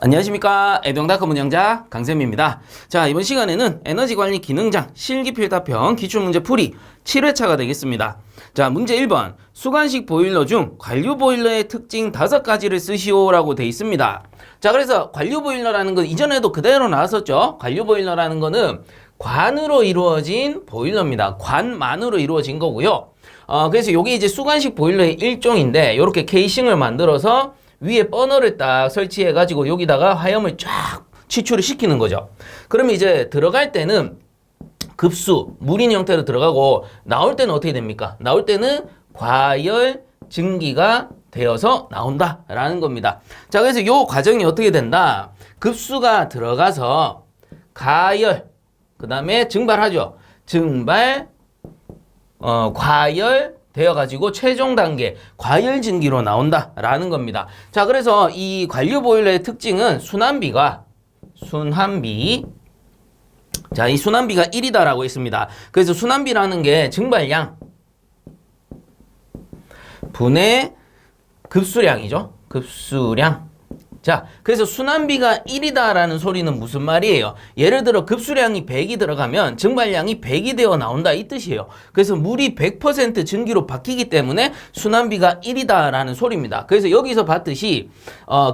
안녕하십니까. 에듀앙닷컴 운영자 강쌤입니다. 자, 이번 시간에는 에너지관리 기능장 실기필답형 기출문제 풀이 7회차가 되겠습니다. 자, 문제 1번 수관식 보일러 중 관류 보일러의 특징 5가지를 쓰시오 라고 되어 있습니다. 자, 그래서 관류 보일러라는 건 이전에도 그대로 나왔었죠. 관류 보일러라는 거는 관으로 이루어진 보일러입니다. 관만으로 이루어진 거고요. 그래서 이게 이제 수관식 보일러의 일종인데 이렇게 케이싱을 만들어서 위에 버너를 딱 설치해가지고 여기다가 화염을 쫙 치출을 시키는 거죠. 그러면 이제 들어갈 때는 급수, 물인 형태로 들어가고 나올 때는 어떻게 됩니까? 나올 때는 과열 증기가 되어서 나온다라는 겁니다. 자, 그래서 이 과정이 어떻게 된다? 급수가 들어가서 가열, 그 다음에 증발하죠. 증발, 과열, 되어가지고 최종 단계 과열 증기로 나온다라는 겁니다. 자, 그래서 이 관류 보일러의 특징은 순환비, 자, 이 순환비가 1이다라고 했습니다. 그래서 순환비라는 게 증발량 분의 급수량이죠. 급수량. 자, 그래서 순환비가 1이다라는 소리는 무슨 말이에요? 예를 들어 급수량이 100이 들어가면 증발량이 100이 되어 나온다 이 뜻이에요. 그래서 물이 100% 증기로 바뀌기 때문에 순환비가 1이다라는 소리입니다. 그래서 여기서 봤듯이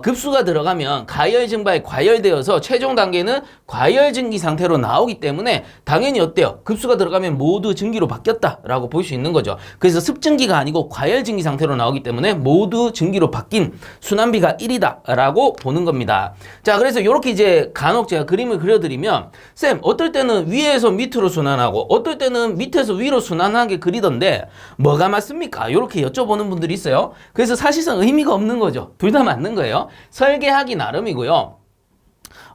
급수가 들어가면 가열 증발 과열되어서 최종 단계는 과열 증기 상태로 나오기 때문에 당연히 어때요? 급수가 들어가면 모두 증기로 바뀌었다라고 볼 수 있는 거죠. 그래서 습증기가 아니고 과열 증기 상태로 나오기 때문에 모두 증기로 바뀐 순환비가 1이다라고 보는 겁니다. 자, 그래서 이렇게 이제 간혹 제가 그림을 그려드리면 쌤, 어떨 때는 위에서 밑으로 순환하고 어떨 때는 밑에서 위로 순환하게 그리던데 뭐가 맞습니까? 이렇게 여쭤보는 분들이 있어요. 그래서 사실상 의미가 없는 거죠. 둘 다 맞는 거예요. 설계하기 나름이고요.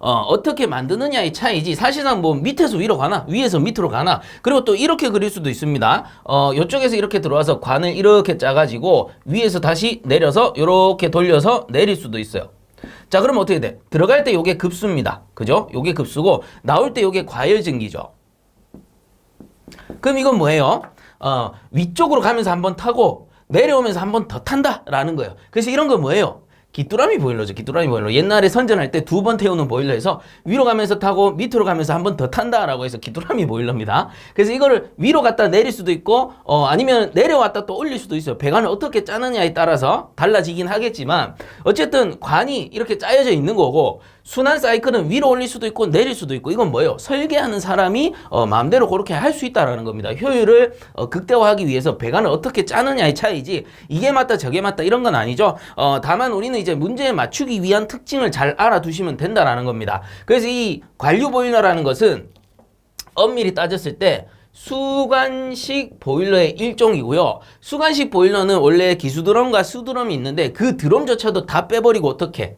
어떻게 만드느냐의 차이지 사실상 뭐 밑에서 위로 가나 위에서 밑으로 가나 그리고 또 이렇게 그릴 수도 있습니다. 이쪽에서 이렇게 들어와서 관을 이렇게 짜가지고 위에서 다시 내려서 이렇게 돌려서 내릴 수도 있어요. 자, 그럼 어떻게 돼? 들어갈 때 요게 급수입니다. 그죠? 요게 급수고 나올 때 요게 과열 증기죠. 그럼 이건 뭐예요? 위쪽으로 가면서 한번 타고 내려오면서 한번 더 탄다라는 거예요. 그래서 이런 건 뭐예요? 귀뚜라미 보일러죠. 귀뚜라미 보일러. 옛날에 선전할 때 2번 태우는 보일러에서 위로 가면서 타고 밑으로 가면서 한 번 더 탄다라고 해서 귀뚜라미 보일러입니다. 그래서 이거를 위로 갔다 내릴 수도 있고 아니면 내려왔다 또 올릴 수도 있어요. 배관을 어떻게 짜느냐에 따라서 달라지긴 하겠지만 어쨌든 관이 이렇게 짜여져 있는 거고 순환 사이클은 위로 올릴 수도 있고 내릴 수도 있고 이건 뭐예요? 설계하는 사람이 마음대로 그렇게 할 수 있다라는 겁니다. 효율을 극대화하기 위해서 배관을 어떻게 짜느냐의 차이지 이게 맞다 저게 맞다 이런 건 아니죠. 다만 우리는 이제 문제에 맞추기 위한 특징을 잘 알아두시면 된다라는 겁니다. 그래서 이 관류 보일러라는 것은 엄밀히 따졌을 때 수관식 보일러의 일종이고요. 수관식 보일러는 원래 기수드럼과 수드럼이 있는데 그 드럼조차도 다 빼버리고 어떻게?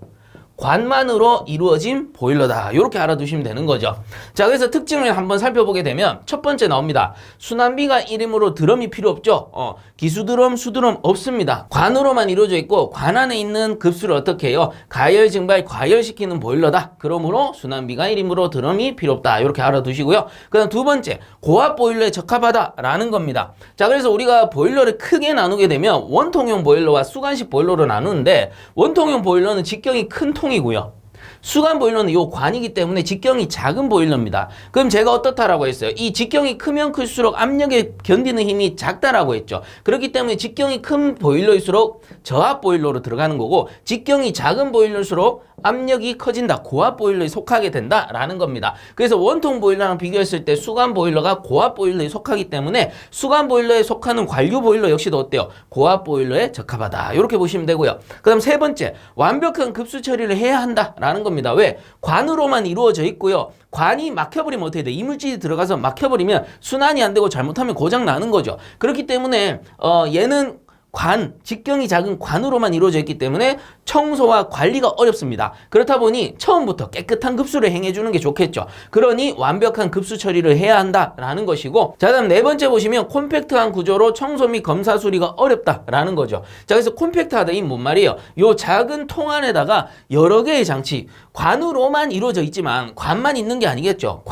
관만으로 이루어진 보일러다. 이렇게 알아두시면 되는 거죠. 자, 그래서 특징을 한번 살펴보게 되면 첫 번째 나옵니다. 순환비가 1이므로 드럼이 필요 없죠. 기수드럼, 수드럼 없습니다. 관으로만 이루어져 있고 관 안에 있는 급수를 어떻게 해요? 가열, 증발, 과열시키는 보일러다. 그러므로 순환비가 1이므로 드럼이 필요 없다. 이렇게 알아두시고요. 그 다음 두 번째, 고압 보일러에 적합하다라는 겁니다. 자, 그래서 우리가 보일러를 크게 나누게 되면 원통형 보일러와 수관식 보일러로 나누는데 원통형 보일러는 직경이 큰 통이고요. 수관 보일러는 요 관이기 때문에 직경이 작은 보일러입니다. 그럼 제가 어떻다라고 했어요? 이 직경이 크면 클수록 압력에 견디는 힘이 작다라고 했죠. 그렇기 때문에 직경이 큰 보일러일수록 저압 보일러로 들어가는 거고 직경이 작은 보일러일수록 압력이 커진다. 고압 보일러에 속하게 된다라는 겁니다. 그래서 원통 보일러랑 비교했을 때 수관 보일러가 고압 보일러에 속하기 때문에 수관 보일러에 속하는 관류 보일러 역시도 어때요? 고압 보일러에 적합하다. 이렇게 보시면 되고요. 그 다음 세 번째, 완벽한 급수 처리를 해야 한다라는 겁니다. 왜? 관으로만 이루어져 있고요. 관이 막혀버리면 어떻게 돼? 이물질이 들어가서 막혀버리면 순환이 안 되고 잘못하면 고장 나는 거죠. 그렇기 때문에 얘는 직경이 작은 관으로만 이루어져 있기 때문에 청소와 관리가 어렵습니다. 그렇다 보니 처음부터 깨끗한 급수를 행해주는 게 좋겠죠. 그러니 완벽한 급수 처리를 해야 한다라는 것이고, 자, 다음 네 번째 보시면 콤팩트한 구조로 청소 및 검사 수리가 어렵다라는 거죠. 자, 그래서 콤팩트하다 이 뭔 말이에요? 요 작은 통 안에다가 여러 개의 장치, 관으로만 이루어져 있지만 관만 있는 게 아니겠죠.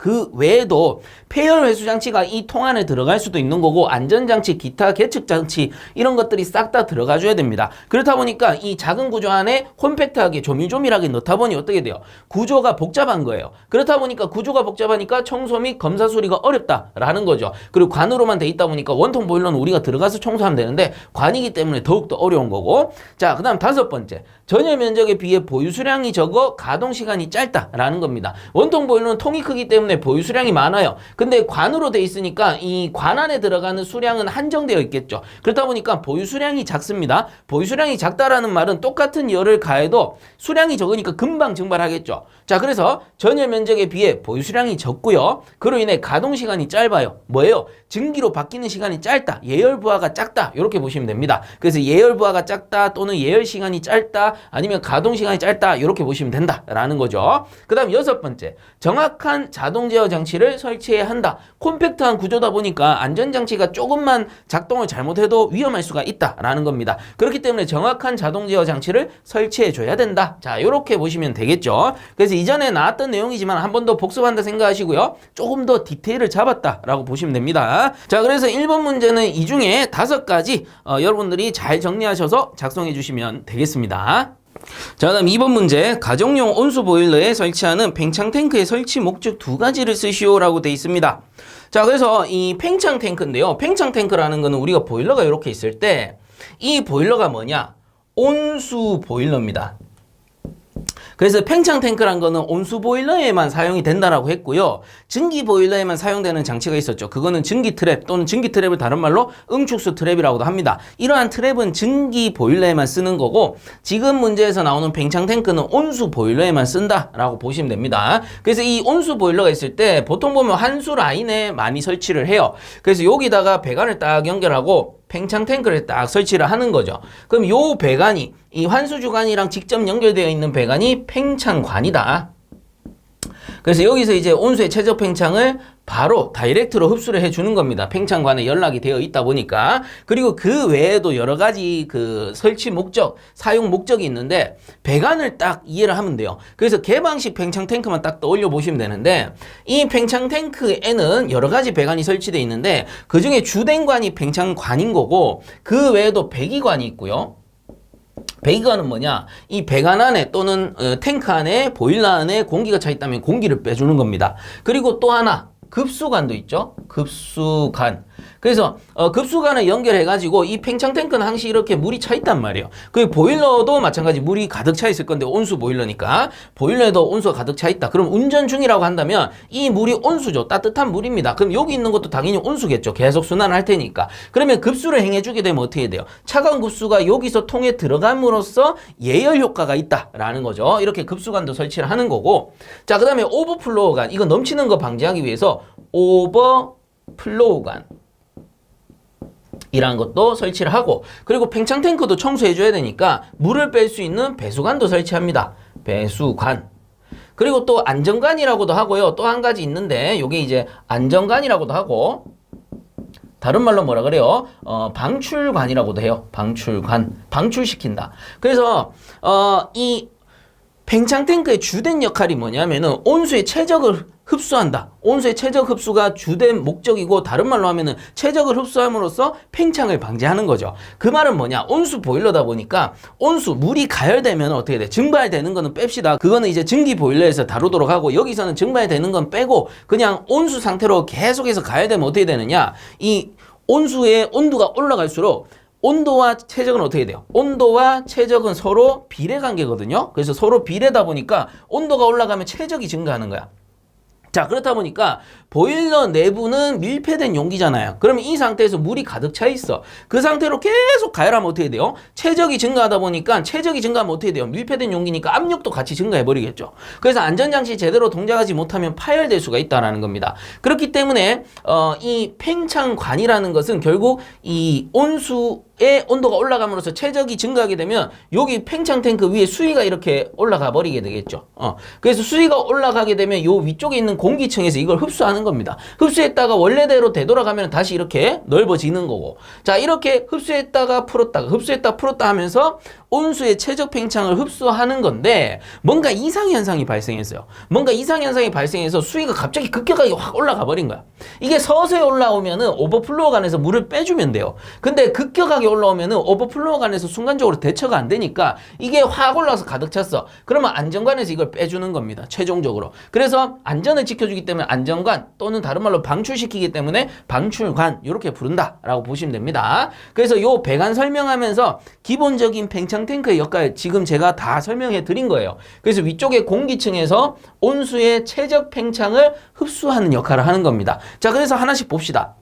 그 외에도 폐열 회수 장치가 이 통 안에 들어갈 수도 있는 거고 안전장치, 기타 계측 장치 이런 것들이 싹 다 들어가 줘야 됩니다. 그렇다 보니까 이 작은 구조 안에 콤팩트하게 조밀조밀하게 넣다 보니 어떻게 돼요? 구조가 복잡한 거예요. 그렇다 보니까 구조가 복잡하니까 청소 및 검사 수리가 어렵다라는 거죠. 그리고 관으로만 돼 있다 보니까 원통 보일러는 우리가 들어가서 청소하면 되는데 관이기 때문에 더욱더 어려운 거고. 자, 그 다음 5번째. 전열 면적에 비해 보유 수량이 적어 가동 시간이 짧다라는 겁니다. 원통 보일러는 통이 크기 때문에 보유 수량이 많아요. 근데 관으로 돼 있으니까 이 관 안에 들어가는 수량은 한정되어 있겠죠. 그렇다 보니까 보유 수량이 작습니다. 보유 수량이 작다라는 말은 똑같은 열을 가해도 수량이 적으니까 금방 증발하겠죠. 자, 그래서 전열 면적에 비해 보유 수량이 적고요. 그로 인해 가동 시간이 짧아요. 뭐예요? 증기로 바뀌는 시간이 짧다. 예열 부하가 작다. 이렇게 보시면 됩니다. 그래서 예열 부하가 작다 또는 예열 시간이 짧다 아니면 가동 시간이 짧다 이렇게 보시면 된다라는 거죠. 그 다음 6번째. 정확한 자동 제어 장치를 설치해야 한다. 콤팩트한 구조다 보니까 안전장치가 조금만 작동을 잘못해도 위험할 수가 있다라는 겁니다. 그렇기 때문에 정확한 자동 제어 장치를 설치해 줘야 된다. 자, 이렇게 보시면 되겠죠. 그래서 이전에 나왔던 내용이지만 한 번 더 복습한다 생각하시고요. 조금 더 디테일을 잡았다라고 보시면 됩니다. 자, 그래서 1번 문제는 이 중에 5가지 여러분들이 잘 정리하셔서 작성해 주시면 되겠습니다. 자, 다음 2번 문제. 가정용 온수 보일러에 설치하는 팽창 탱크의 설치 목적 2가지를 쓰시오라고 되어 있습니다. 자, 그래서 이 팽창 탱크인데요. 팽창 탱크라는 거는 우리가 보일러가 이렇게 있을 때 이 보일러가 뭐냐? 온수 보일러입니다. 그래서 팽창 탱크란 거는 온수 보일러에만 사용이 된다라고 했고요. 증기 보일러에만 사용되는 장치가 있었죠. 그거는 증기 트랩 또는 증기 트랩을 다른 말로 응축수 트랩이라고도 합니다. 이러한 트랩은 증기 보일러에만 쓰는 거고 지금 문제에서 나오는 팽창 탱크는 온수 보일러에만 쓴다라고 보시면 됩니다. 그래서 이 온수 보일러가 있을 때 보통 보면 환수 라인에 많이 설치를 해요. 그래서 여기다가 배관을 딱 연결하고 팽창 탱크를 딱 설치를 하는 거죠. 그럼 요 배관이 이 환수주관이랑 직접 연결되어 있는 배관이 팽창관이다. 그래서 여기서 이제 온수의 최적 팽창을 바로 다이렉트로 흡수를 해주는 겁니다. 팽창관에 연락이 되어 있다 보니까. 그리고 그 외에도 여러 가지 그 설치 목적, 사용 목적이 있는데 배관을 딱 이해를 하면 돼요. 그래서 개방식 팽창 탱크만 딱 떠올려 보시면 되는데 이 팽창 탱크에는 여러 가지 배관이 설치되어 있는데 그 중에 주된 관이 팽창관인 거고 그 외에도 배기관이 있고요. 배기관은 뭐냐? 이 배관 안에 또는 탱크 안에 보일러 안에 공기가 차 있다면 공기를 빼주는 겁니다. 그리고 또 하나 급수관도 있죠. 급수관. 그래서 급수관을 연결해가지고 이 팽창 탱크는 항시 이렇게 물이 차 있단 말이에요. 그 보일러도 마찬가지 물이 가득 차 있을 건데 온수 보일러니까 보일러에도 온수가 가득 차 있다. 그럼 운전 중이라고 한다면 이 물이 온수죠. 따뜻한 물입니다. 그럼 여기 있는 것도 당연히 온수겠죠. 계속 순환할 테니까. 그러면 급수를 행해주게 되면 어떻게 돼요? 차가운 급수가 여기서 통에 들어감으로써 예열 효과가 있다라는 거죠. 이렇게 급수관도 설치를 하는 거고. 자, 그 다음에 오버플로우관. 이거 넘치는 거 방지하기 위해서 오버플로우관 이라는 것도 설치를 하고 그리고 팽창 탱크도 청소해줘야 되니까 물을 뺄 수 있는 배수관도 설치합니다. 배수관. 그리고 또 안정관이라고도 하고요. 또 한 가지 있는데 이게 이제 안정관이라고도 하고 다른 말로 뭐라 그래요? 방출관이라고도 해요. 방출관. 방출시킨다. 그래서 이 팽창 탱크의 주된 역할이 뭐냐면은 온수의 최적을 흡수한다. 온수의 최적 흡수가 주된 목적이고 다른 말로 하면은 최적을 흡수함으로써 팽창을 방지하는 거죠. 그 말은 뭐냐? 온수 보일러다 보니까 온수, 물이 가열되면 어떻게 돼? 증발되는 거는 뺍시다. 그거는 이제 증기 보일러에서 다루도록 하고 여기서는 증발되는 건 빼고 그냥 온수 상태로 계속해서 가열되면 어떻게 되느냐? 이 온수의 온도가 올라갈수록 온도와 최적은 어떻게 돼요? 온도와 최적은 서로 비례 관계거든요. 그래서 서로 비례다 보니까 온도가 올라가면 최적이 증가하는 거야. 자, 그렇다 보니까 보일러 내부는 밀폐된 용기잖아요. 그러면 이 상태에서 물이 가득 차 있어. 그 상태로 계속 가열하면 어떻게 돼요? 최적이 증가하다 보니까 최적이 증가하면 어떻게 돼요? 밀폐된 용기니까 압력도 같이 증가해버리겠죠. 그래서 안전장치 제대로 동작하지 못하면 파열될 수가 있다는 겁니다. 그렇기 때문에 이 팽창관이라는 것은 결국 이 온수의 온도가 올라감으로써 최적이 증가하게 되면 여기 팽창 탱크 위에 수위가 이렇게 올라가 버리게 되겠죠. 그래서 수위가 올라가게 되면 요 위쪽에 있는 공기층에서 이걸 흡수하는 겁니다. 흡수했다가 원래대로 되돌아가면 다시 이렇게 넓어지는 거고. 자, 이렇게 흡수했다가 풀었다가 흡수했다 풀었다 하면서 온수의 최적 팽창을 흡수하는 건데 뭔가 이상현상이 발생했어요. 뭔가 이상현상이 발생해서 수위가 갑자기 급격하게 확 올라가 버린 거야. 이게 서서히 올라오면은 오버플로어관에서 물을 빼주면 돼요. 근데 급격하게 올라오면은 오버플로어관에서 순간적으로 대처가 안 되니까 이게 확 올라와서 가득 찼어. 그러면 안전관에서 이걸 빼주는 겁니다. 최종적으로. 그래서 안전을 지켜주기 때문에 안전관 또는 다른 말로 방출시키기 때문에 방출관 이렇게 부른다라고 보시면 됩니다. 그래서 요 배관 설명하면서 기본적인 팽창 탱크의 역할 지금 제가 다 설명해 드린 거예요. 그래서 위쪽에 공기층에서 온수의 최적 팽창을 흡수하는 역할을 하는 겁니다. 자, 그래서 하나씩 봅시다.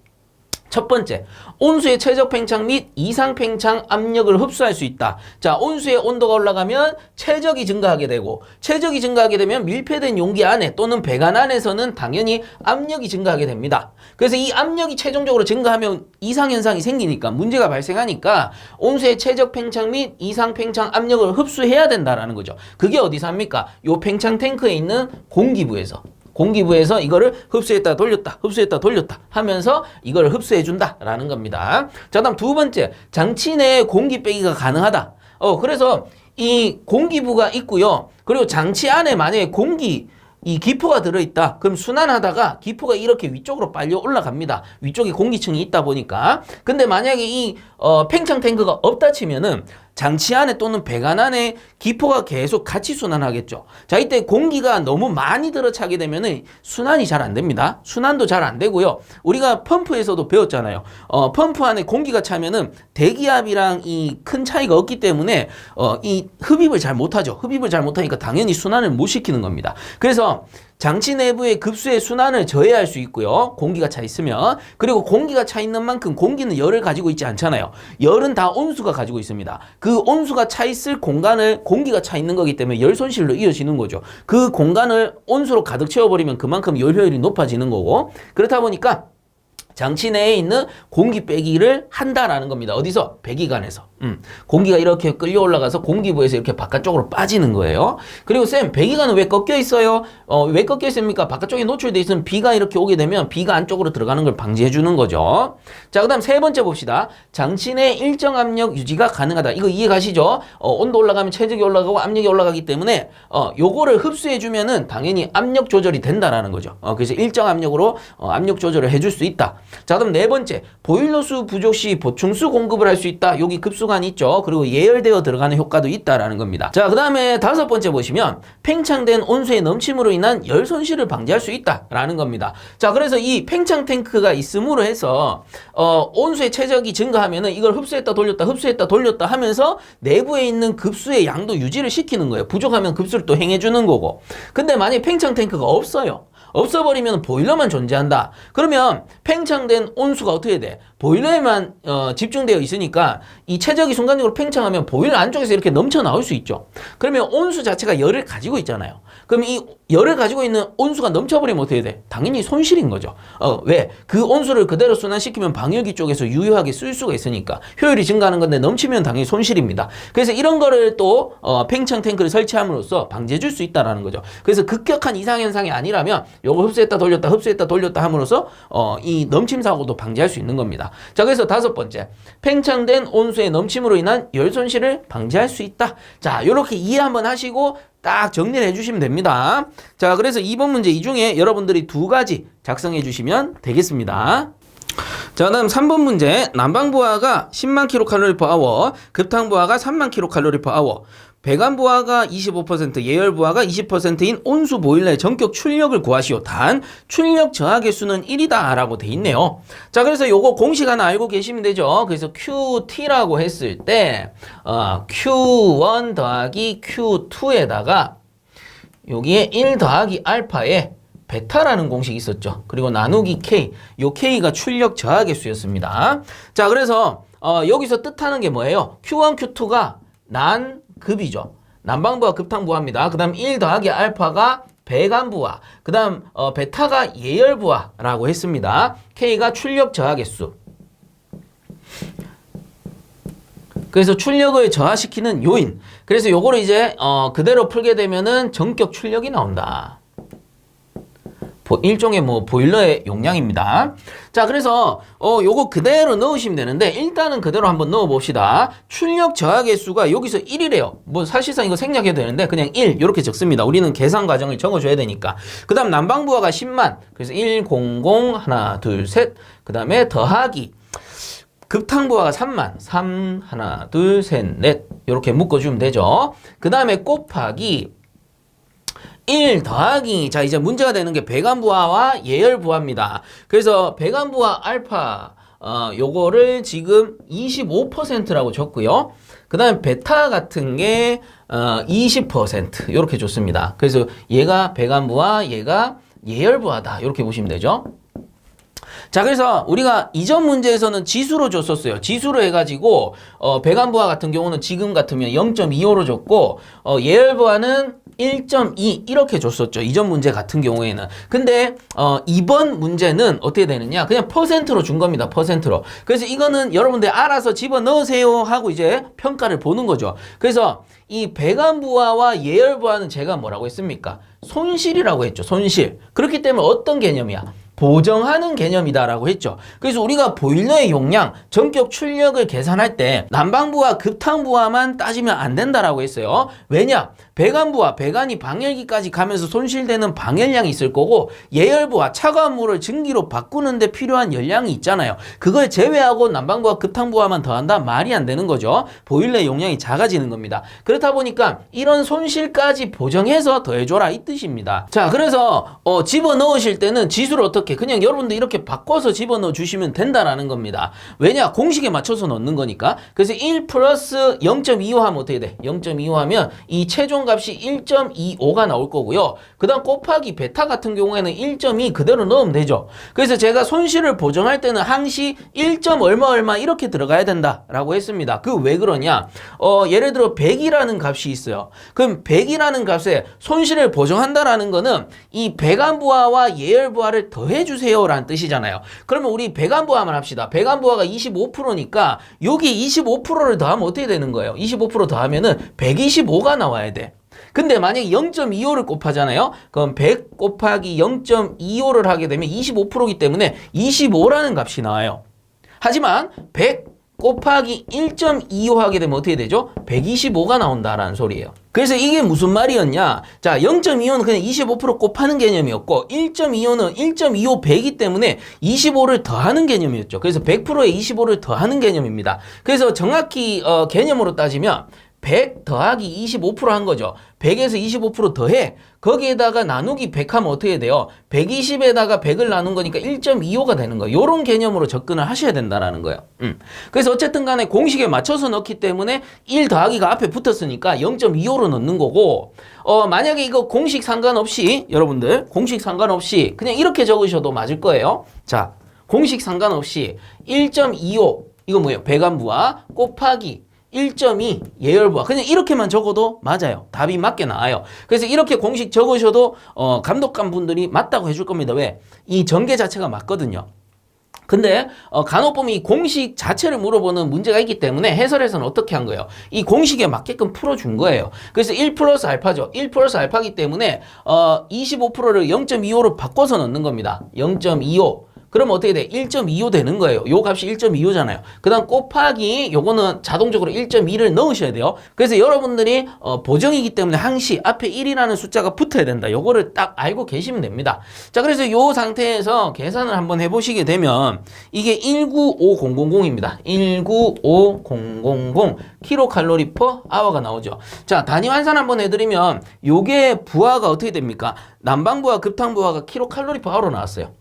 첫 번째, 온수의 최적 팽창 및 이상 팽창 압력을 흡수할 수 있다. 자, 온수의 온도가 올라가면 최적이 증가하게 되고, 최적이 증가하게 되면 밀폐된 용기 안에 또는 배관 안에서는 당연히 압력이 증가하게 됩니다. 그래서 이 압력이 최종적으로 증가하면 이상 현상이 생기니까, 문제가 발생하니까 온수의 최적 팽창 및 이상 팽창 압력을 흡수해야 된다라는 거죠. 그게 어디서 합니까? 요 팽창 탱크에 있는 공기부에서 이거를 흡수했다 돌렸다 하면서 이걸 흡수해 준다라는 겁니다. 자, 다음 두 번째, 장치 내에 공기 빼기가 가능하다. 그래서 이 공기부가 있고요. 그리고 장치 안에 만약에 이 기포가 들어있다. 그럼 순환하다가 기포가 이렇게 위쪽으로 빨려 올라갑니다. 위쪽에 공기층이 있다 보니까. 근데 만약에 이 팽창 탱크가 없다 치면은 장치 안에 또는 배관 안에 기포가 계속 같이 순환하겠죠. 자, 이때 공기가 너무 많이 들어차게 되면은 순환이 잘 안 됩니다. 순환도 잘 안 되고요. 우리가 펌프에서도 배웠잖아요. 펌프 안에 공기가 차면은 대기압이랑 이 큰 차이가 없기 때문에 이 흡입을 잘 못하죠. 흡입을 잘 못하니까 당연히 순환을 못 시키는 겁니다. 그래서 장치 내부의 급수의 순환을 저해할 수 있고요. 공기가 차 있으면. 그리고 공기가 차 있는 만큼 공기는 열을 가지고 있지 않잖아요. 열은 다 온수가 가지고 있습니다. 그 온수가 차 있을 공간을 공기가 차 있는 거기 때문에 열 손실로 이어지는 거죠. 그 공간을 온수로 가득 채워버리면 그만큼 열 효율이 높아지는 거고, 그렇다 보니까 장치 내에 있는 공기 빼기를 한다라는 겁니다. 어디서? 배기관에서. 공기가 이렇게 끌려 올라가서 공기부에서 이렇게 바깥쪽으로 빠지는 거예요. 그리고 쌤, 배기관은 왜 꺾여 있어요? 왜 꺾여 있습니까? 바깥쪽에 노출돼 있으면 비가 이렇게 오게 되면 비가 안쪽으로 들어가는 걸 방지해 주는 거죠. 자, 그다음 세 번째 봅시다. 장치 내 일정 압력 유지가 가능하다. 이거 이해 가시죠? 온도 올라가면 최적이 올라가고 압력이 올라가기 때문에 요거를 흡수해 주면은 당연히 압력 조절이 된다라는 거죠. 그래서 일정 압력으로 압력 조절을 해줄 수 있다. 자, 그럼 네 번째, 보일러수 부족 시 보충수 공급을 할 수 있다. 여기 급수관이 있죠. 그리고 예열되어 들어가는 효과도 있다라는 겁니다. 자, 그 다음에 다섯 번째 보시면 팽창된 온수의 넘침으로 인한 열 손실을 방지할 수 있다라는 겁니다. 자, 그래서 이 팽창 탱크가 있음으로 해서 온수의 최적이 증가하면은 이걸 흡수했다 돌렸다 하면서 내부에 있는 급수의 양도 유지를 시키는 거예요. 부족하면 급수를 또 행해주는 거고. 근데 만약에 팽창 탱크가 없어버리면 보일러만 존재한다. 그러면 팽창된 온수가 어떻게 돼? 보일러에만 집중되어 있으니까 이 최적이 순간적으로 팽창하면 보일러 안쪽에서 이렇게 넘쳐 나올 수 있죠. 그러면 온수 자체가 열을 가지고 있잖아요. 그럼 이 열을 가지고 있는 온수가 넘쳐버리면 어떻게 돼? 당연히 손실인 거죠. 왜? 그 온수를 그대로 순환시키면 방열기 쪽에서 유효하게 쓸 수가 있으니까 효율이 증가하는 건데 넘치면 당연히 손실입니다. 그래서 이런 거를 또 팽창 탱크를 설치함으로써 방지해 줄 수 있다라는 거죠. 그래서 급격한 이상현상이 아니라면 요거 흡수했다 돌렸다 함으로써 이 넘침 사고도 방지할 수 있는 겁니다. 자, 그래서 다섯 번째, 팽창된 온수의 넘침으로 인한 열 손실을 방지할 수 있다. 자, 요렇게 이해 한번 하시고 딱 정리를 해주시면 됩니다. 자, 그래서 이번 문제 이 중에 여러분들이 두 가지 작성해 주시면 되겠습니다. 자, 다음 3번 문제, 난방부하가 10만 kcal/h, 급탕부하가 3만 kcal/h, 배관부하가 25%, 예열부하가 20%인 온수 보일러의 전격 출력을 구하시오. 단 출력 저하 개수는 1이다 라고 돼 있네요. 자, 그래서 요거 공식 하나 알고 계시면 되죠. 그래서 QT라고 했을 때 Q1 더하기 Q2에다가 여기에 1 더하기 알파에 베타라는 공식이 있었죠. 그리고 나누기 K, 요 K가 출력 저하 개수였습니다. 자, 그래서 여기서 뜻하는 게 뭐예요? Q1, Q2가 난급이죠. 난방부하 급탕부하입니다. 그 다음 1 더하기 알파가 배관부하, 그 다음 베타가 예열부하라고 했습니다. K가 출력 저하 개수. 그래서 출력을 저하시키는 요인. 그래서 요거를 이제 그대로 풀게 되면은 전격 출력이 나온다. 일종의 뭐 보일러의 용량입니다. 자, 그래서 요거 그대로 넣으시면 되는데 일단은 그대로 한번 넣어 봅시다. 출력 저하 개수가 여기서 1이래요. 뭐 사실상 이거 생략해도 되는데 그냥 1 이렇게 적습니다. 우리는 계산 과정을 적어줘야 되니까. 그 다음 난방부하가 10만. 그래서 1, 0, 0, 하나, 둘, 셋. 그 다음에 더하기. 급탕부하가 3만. 3, 하나, 둘, 셋, 넷. 이렇게 묶어주면 되죠. 그 다음에 곱하기 1 더하기, 자, 이제 문제가 되는 게 배관부하와 예열부하입니다. 그래서 배관부하 알파, 요거를 지금 25%라고 줬고요. 그 다음에 베타 같은 게, 20% 요렇게 줬습니다. 그래서 얘가 배관부하, 얘가 예열부하다. 이렇게 보시면 되죠. 자, 그래서 우리가 이전 문제에서는 지수로 줬었어요. 지수로 해가지고 배관부하 같은 경우는 지금 같으면 0.25로 줬고 예열부하는 1.2 이렇게 줬었죠. 이전 문제 같은 경우에는. 근데 이번 문제는 어떻게 되느냐? 그냥 퍼센트로 준 겁니다. 퍼센트로. 그래서 이거는 여러분들 알아서 집어넣으세요 하고 이제 평가를 보는 거죠. 그래서 이 배관부하와 예열부하는 제가 뭐라고 했습니까? 손실이라고 했죠. 손실. 그렇기 때문에 어떤 개념이야? 보정하는 개념이다라고 했죠. 그래서 우리가 보일러의 용량, 전격 출력을 계산할 때 난방부하, 급탕부하만 따지면 안 된다라고 했어요. 왜냐? 배관부하, 배관이 방열기까지 가면서 손실되는 방열량이 있을 거고 예열부하, 차가운 물을 증기로 바꾸는 데 필요한 열량이 있잖아요. 그걸 제외하고 난방부하, 급탕부하만 더한다? 말이 안 되는 거죠. 보일러의 용량이 작아지는 겁니다. 그렇다 보니까 이런 손실까지 보정해서 더해줘라 이 뜻입니다. 자, 그래서 집어넣으실 때는 지수를 어떻게 그냥 여러분들 이렇게 바꿔서 집어넣어 주시면 된다라는 겁니다. 왜냐? 공식에 맞춰서 넣는 거니까. 그래서 1 플러스 0.25 하면 어떻게 돼? 0.25 하면 이 최종 값이 1.25가 나올 거고요. 그 다음 곱하기 베타 같은 경우에는 1.2 그대로 넣으면 되죠. 그래서 제가 손실을 보정할 때는 항시 1. 얼마 이렇게 들어가야 된다라고 했습니다. 그 왜 그러냐? 예를 들어 100이라는 값이 있어요. 그럼 100이라는 값에 손실을 보정한다라는 거는 이 배관부하와 예열부하를 더해주세요 라는 뜻이잖아요. 그러면 우리 배관부하만 합시다. 배관부하가 25%니까 여기 25%를 더하면 어떻게 되는 거예요? 25% 더하면은 125가 나와야 돼. 근데 만약에 0.25를 곱하잖아요. 그럼 100 곱하기 0.25를 하게 되면 25%이기 때문에 25라는 값이 나와요. 하지만 100 곱하기 1.25 하게 되면 어떻게 되죠? 125가 나온다라는 소리예요. 그래서 이게 무슨 말이었냐? 자, 0.25는 그냥 25% 곱하는 개념이었고 1.25는 1.25 100이기 때문에 25를 더하는 개념이었죠. 그래서 100%에 25를 더하는 개념입니다. 그래서 정확히 개념으로 따지면 100 더하기 25% 한 거죠. 100에서 25% 더해. 거기에다가 나누기 100 하면 어떻게 돼요? 120에다가 100을 나눈 거니까 1.25가 되는 거예요. 이런 개념으로 접근을 하셔야 된다는 거예요. 그래서 어쨌든 간에 공식에 맞춰서 넣기 때문에 1 더하기가 앞에 붙었으니까 0.25로 넣는 거고 만약에 이거 공식 상관없이 여러분들 공식 상관없이 그냥 이렇게 적으셔도 맞을 거예요. 자, 공식 상관없이 1.25 이거 뭐예요? 배관부하 곱하기 1.2 예열부하 그냥 이렇게만 적어도 맞아요. 답이 맞게 나와요. 그래서 이렇게 공식 적으셔도 감독관 분들이 맞다고 해줄 겁니다. 왜? 이 전개 자체가 맞거든요. 근데 간혹 보면 이 공식 자체를 물어보는 문제가 있기 때문에 해설에서는 어떻게 한 거예요? 이 공식에 맞게끔 풀어준 거예요. 그래서 1 플러스 알파죠. 1 플러스 알파기 때문에 25%를 0.25로 바꿔서 넣는 겁니다. 0.25 그럼 어떻게 돼? 1.25 되는 거예요. 요 값이 1.25잖아요. 그 다음 곱하기 요거는 자동적으로 1.2를 넣으셔야 돼요. 그래서 여러분들이 보정이기 때문에 항시 앞에 1이라는 숫자가 붙어야 된다. 요거를 딱 알고 계시면 됩니다. 자, 그래서 요 상태에서 계산을 한번 해보시게 되면 이게 195000입니다. 195000 킬로칼로리 퍼 아워가 나오죠. 자, 단위 환산 한번 해드리면 요게 부하가 어떻게 됩니까? 난방부하, 급탕부하가 킬로칼로리 퍼 아워로 나왔어요.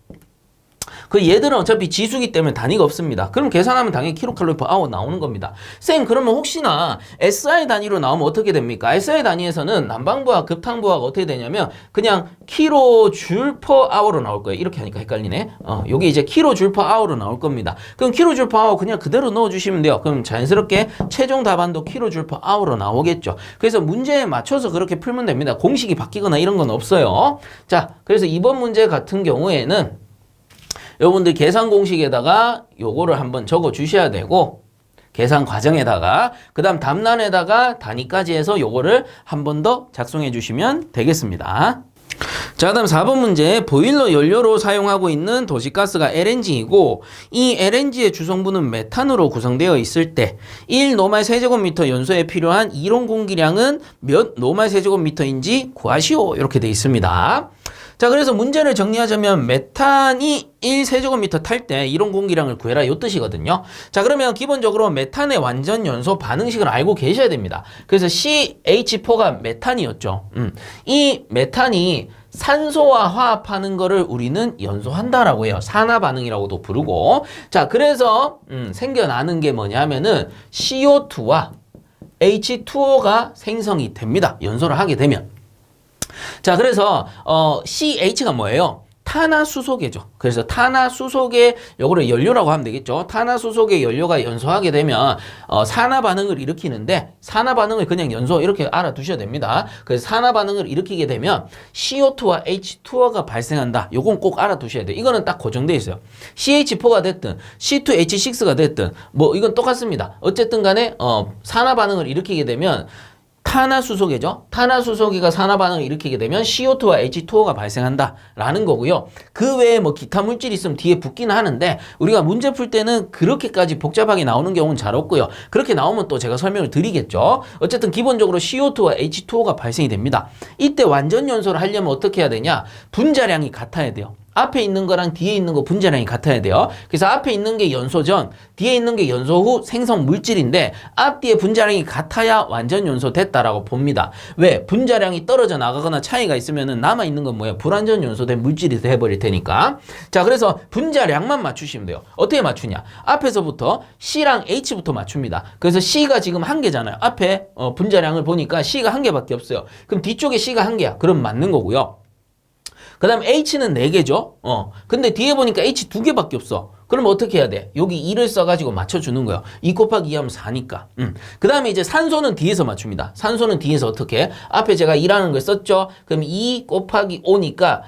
그 얘들은 어차피 지수기 때문에 단위가 없습니다. 그럼 계산하면 당연히 킬로칼로리 퍼 아워 나오는 겁니다. 쌤, 그러면 혹시나 SI 단위로 나오면 어떻게 됩니까? SI 단위에서는 난방부하, 급탕부하가 어떻게 되냐면 그냥 킬로줄 퍼 아워로 나올 거예요. 이렇게 하니까 헷갈리네. 요게 이제 킬로줄 퍼 아워로 나올 겁니다. 그럼 킬로줄 퍼 아워 그냥 그대로 넣어주시면 돼요. 그럼 자연스럽게 최종 답안도 킬로줄 퍼 아워로 나오겠죠. 그래서 문제에 맞춰서 그렇게 풀면 됩니다. 공식이 바뀌거나 이런 건 없어요. 자, 그래서 이번 문제 같은 경우에는 여러분들 계산 공식에다가 요거를 한번 적어 주셔야 되고 계산 과정에다가 그 다음 답란에다가 단위까지 해서 요거를 한 번 더 작성해 주시면 되겠습니다. 자, 그다음 4번 문제. 보일러 연료로 사용하고 있는 도시가스가 LNG이고 이 LNG의 주성분은 메탄으로 구성되어 있을 때 1노말 세제곱미터 연소에 필요한 이론 공기량은 몇 노말 세제곱미터인지 구하시오. 이렇게 돼 있습니다. 자, 그래서 문제를 정리하자면 메탄이 1세제곱미터 탈 때 이론 공기량을 구해라 이 뜻이거든요. 자, 그러면 기본적으로 메탄의 완전 연소 반응식을 알고 계셔야 됩니다. 그래서 CH4가 메탄이었죠. 이 메탄이 산소와 화합하는 거를 우리는 연소한다라고 해요. 산화 반응이라고도 부르고. 자, 그래서 생겨나는 게 뭐냐면은 CO2와 H2O가 생성이 됩니다. 연소를 하게 되면. 자, 그래서 CH가 뭐예요? 탄화수소계죠. 그래서 탄화수소계 요거를 연료라고 하면 되겠죠. 탄화수소계 연료가 연소하게 되면 산화 반응을 일으키는데 산화 반응을 그냥 연소 이렇게 알아두셔야 됩니다. 그래서 산화 반응을 일으키게 되면 CO2와 H2O가 발생한다. 요건 꼭 알아두셔야 돼요. 이거는 딱 고정돼 있어요. CH4가 됐든 C2H6가 됐든 뭐 이건 똑같습니다. 어쨌든 간에 산화 반응을 일으키게 되면 탄화수소계죠. 탄화수소계가 산화반응을 일으키게 되면 CO2와 H2O가 발생한다라는 거고요. 그 외에 뭐 기타 물질이 있으면 뒤에 붙기는 하는데 우리가 문제 풀 때는 그렇게까지 복잡하게 나오는 경우는 잘 없고요. 그렇게 나오면 또 제가 설명을 드리겠죠. 어쨌든 기본적으로 CO2와 H2O가 발생이 됩니다. 이때 완전 연소를 하려면 어떻게 해야 되냐? 분자량이 같아야 돼요. 앞에 있는 거랑 뒤에 있는 거 분자량이 같아야 돼요. 그래서 앞에 있는 게 연소 전, 뒤에 있는 게 연소 후 생성 물질인데 앞뒤의 분자량이 같아야 완전 연소됐다라고 봅니다. 왜? 분자량이 떨어져 나가거나 차이가 있으면 남아있는 건 뭐예요? 불완전 연소된 물질이 돼버릴 테니까. 자, 그래서 분자량만 맞추시면 돼요. 어떻게 맞추냐? 앞에서부터 C랑 H부터 맞춥니다. 그래서 C가 지금 한 개잖아요. 앞에 분자량을 보니까 C가 한 개밖에 없어요. 그럼 뒤쪽에 C가 한 개야. 그럼 맞는 거고요. 그 다음 H는 4개죠. 근데 뒤에 보니까 H 2개밖에 없어. 그럼 어떻게 해야 돼? 여기 2를 써가지고 맞춰주는 거예요. 2 곱하기 2 하면 4니까. 그 다음에 이제 산소는 뒤에서 맞춥니다. 산소는 뒤에서 어떻게? 앞에 제가 2라는 걸 썼죠? 그럼 2 곱하기 5니까,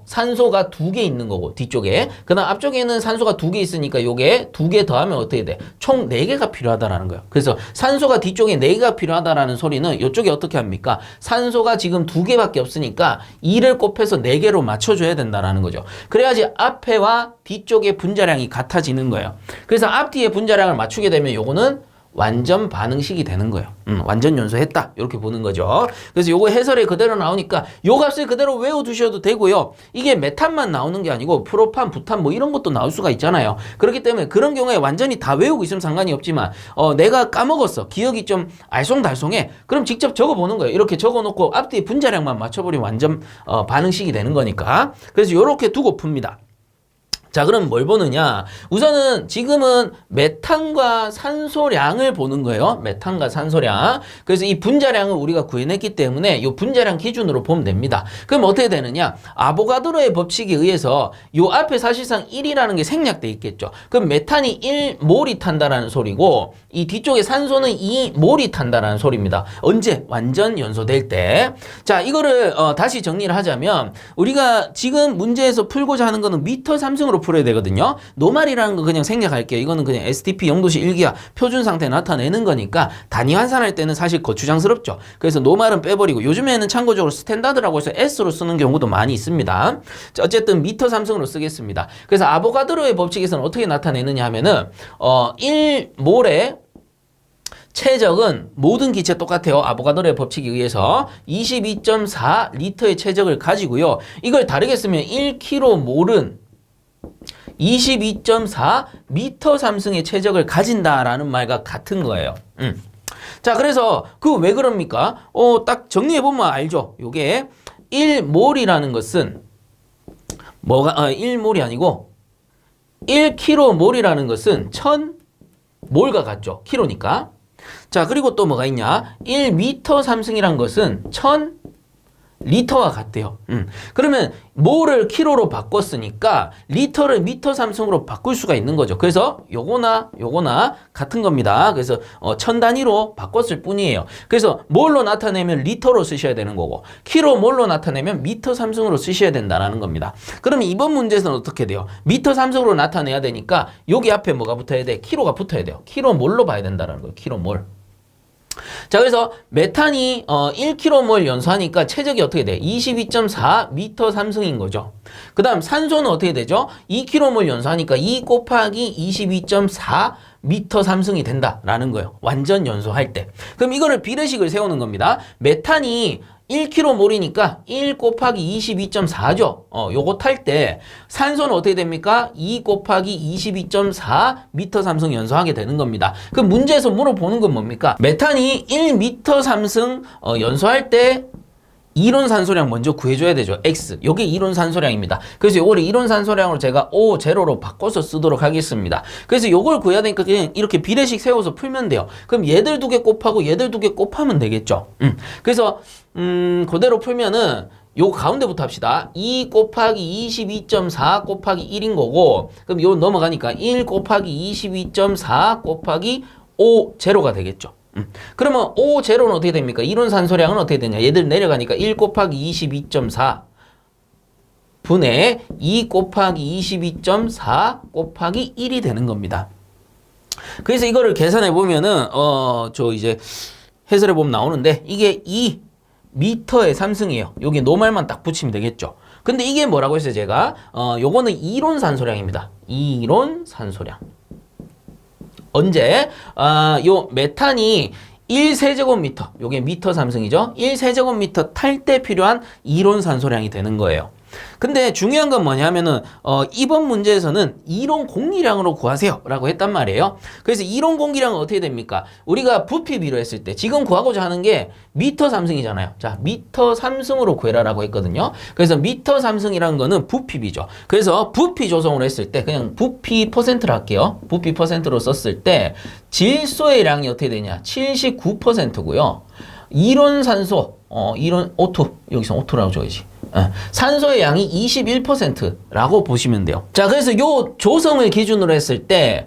산소가 2개 있는 거고, 뒤쪽에. 그 다음 앞쪽에는 산소가 2개 있으니까 요게 2개 더하면 어떻게 돼? 총 4개가 필요하다라는 거예요. 그래서 산소가 뒤쪽에 4개가 필요하다라는 소리는 이쪽에 어떻게 합니까? 산소가 지금 2개밖에 없으니까 2를 곱해서 4개로 맞춰줘야 된다라는 거죠. 그래야지 앞에와 뒤쪽의 분자량이 같아지는 거예요. 그래서 앞뒤의 분자량을 맞추게 되면 요거는 완전 반응식이 되는 거예요. 완전 연소했다. 이렇게 보는 거죠. 그래서 요거 해설에 그대로 나오니까 요 값을 그대로 외워두셔도 되고요. 이게 메탄만 나오는 게 아니고 프로판, 부탄 뭐 이런 것도 나올 수가 있잖아요. 그렇기 때문에 그런 경우에 완전히 다 외우고 있으면 상관이 없지만 내가 까먹었어. 기억이 좀 알쏭달쏭해. 그럼 직접 적어보는 거예요. 이렇게 적어놓고 앞뒤의 분자량만 맞춰버리면 완전 반응식이 되는 거니까. 그래서 요렇게 두고 풉니다. 자, 그럼 뭘 보느냐? 우선은 지금은 메탄과 산소량을 보는 거예요. 메탄과 산소량. 그래서 이 분자량을 우리가 구해냈기 때문에 이 분자량 기준으로 보면 됩니다. 그럼 어떻게 되느냐? 아보가드로의 법칙에 의해서 이 앞에 사실상 1이라는 게 생략돼 있겠죠. 그럼 메탄이 1몰이 탄다라는 소리고 이 뒤쪽에 산소는 2몰이 탄다라는 소리입니다. 언제? 완전 연소될 때. 자, 이거를 다시 정리를 하자면 우리가 지금 문제에서 풀고자 하는 거는 미터 3승으로 풀어야 되거든요. 노말이라는 거 그냥 생략할게요. 이거는 그냥 STP 0도시 1기하 표준 상태 나타내는 거니까 단위 환산할 때는 사실 거추장스럽죠. 그래서 노말은 빼버리고 요즘에는 참고적으로 스탠다드라고 해서 S로 쓰는 경우도 많이 있습니다. 자, 어쨌든 미터 3승으로 쓰겠습니다. 그래서 아보가드로의 법칙에서는 어떻게 나타내느냐 하면은 1몰에 최적은 모든 기체 똑같아요. 아보가드로의 법칙에 의해서 22.4 리터의 최적을 가지고요. 이걸 다르게 쓰면 1km몰은 22.4 미터 3승의 최적을 가진다라는 말과 같은 거예요. 자, 그래서 그 왜 그럽니까? 딱 정리해보면 알죠. 요게 1몰이라는 것은 뭐가 1몰이 아니고 1km몰이라는 것은 1000몰과 같죠. 킬로니까. 자, 그리고 또 뭐가 있냐? 1미터 3승이란 것은 1000리터와 같대요. 그러면 몰을 킬로로 바꿨으니까 리터를 미터 3승으로 바꿀 수가 있는 거죠. 그래서 요거나 같은 겁니다. 그래서 1000단위로 바꿨을 뿐이에요. 그래서 몰로 나타내면 리터로 쓰셔야 되는 거고 킬로 몰로 나타내면 미터 3승으로 쓰셔야 된다는 겁니다. 그러면 이번 문제에서는 어떻게 돼요? 미터 3승으로 나타내야 되니까 여기 앞에 뭐가 붙어야 돼? 킬로가 붙어야 돼요. 킬로 몰로 봐야 된다는 거예요. 킬로 몰. 자, 그래서 메탄이 1km몰 연소하니까 최적이 어떻게 돼? 22.4m 삼승인 거죠. 그 다음 산소는 어떻게 되죠? 2km몰 연소하니까 2 곱하기 22.4m 삼승이 된다라는 거예요. 완전 연소할 때. 그럼 이거를 비례식을 세우는 겁니다. 메탄이 1km몰이니까 1 곱하기 22.4죠. 요거 탈 때 산소는 어떻게 됩니까? 2 곱하기 22.4m 삼승 연소하게 되는 겁니다. 그럼 문제에서 물어보는 건 뭡니까? 메탄이 1m 삼승 연소할 때 이론 산소량 먼저 구해줘야 되죠. X. 요게 이론 산소량입니다. 그래서 요거를 이론 산소량으로 제가 O0로 바꿔서 쓰도록 하겠습니다. 그래서 요걸 구해야 되니까 그냥 이렇게 비례식 세워서 풀면 돼요. 그럼 얘들 두 개 곱하고 얘들 두 개 곱하면 되겠죠. 그래서 그대로 풀면은 요 가운데부터 합시다. 2 곱하기 22.4 곱하기 1인 거고, 그럼 요 넘어가니까 1 곱하기 22.4 곱하기 O0가 되겠죠. 그러면 O0는 어떻게 됩니까? 이론 산소량은 어떻게 되냐? 얘들 내려가니까 1 곱하기 22.4 분의 2 곱하기 22.4 곱하기 1이 되는 겁니다. 그래서 이거를 계산해 보면은 저 이제 해설해 보면 나오는데 이게 2m의 삼승이에요. 여기 노말만 딱 붙이면 되겠죠. 근데 이게 뭐라고 했어요, 제가? 요거는 이론 산소량입니다. 이론 산소량. 언제? 요 메탄이 1세제곱미터, 요게 미터 삼승이죠. 1세제곱미터 탈 때 필요한 이론 산소량이 되는 거예요. 근데 중요한 건 뭐냐면은 이번 문제에서는 이론 공기량으로 구하세요 라고 했단 말이에요. 그래서 이론 공기량은 어떻게 됩니까? 우리가 부피 비료했을 때 지금 구하고자 하는 게 미터 삼승이잖아요. 자, 미터 삼승으로 구해라 라고 했거든요. 그래서 미터 삼승이라는 거는 부피비죠. 그래서 부피 조성을 했을 때 그냥 부피 퍼센트로 할게요. 부피 퍼센트로 썼을 때 질소의 양이 어떻게 되냐? 79%고요. 이론 산소, 이론 O2, 여기서 O2라고 줘야지. 산소의 양이 21%라고 보시면 돼요. 자, 그래서 요 조성을 기준으로 했을 때,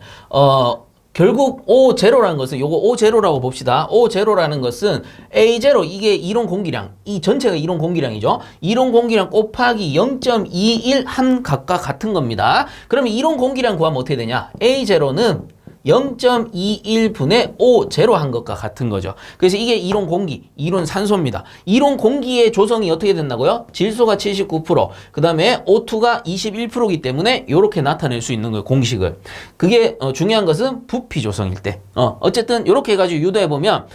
결국 O0라는 것은 요거 O0라고 봅시다. O0라는 것은 A0, 이게 이론 공기량, 이 전체가 이론 공기량이죠. 이론 공기량 곱하기 0.21 한 각각 같은 겁니다. 그러면 이론 공기량 구하면 어떻게 되냐? A0는 0.21분의 O0 한 것과 같은 거죠. 그래서 이게 이론 공기, 이론 산소입니다. 이론 공기의 조성이 어떻게 된다고요? 질소가 79%, 그 다음에 O2가 21%이기 때문에 이렇게 나타낼 수 있는 거예요, 공식을. 그게 중요한 것은 부피 조성일 때. 어쨌든 이렇게 해가지고 유도해보면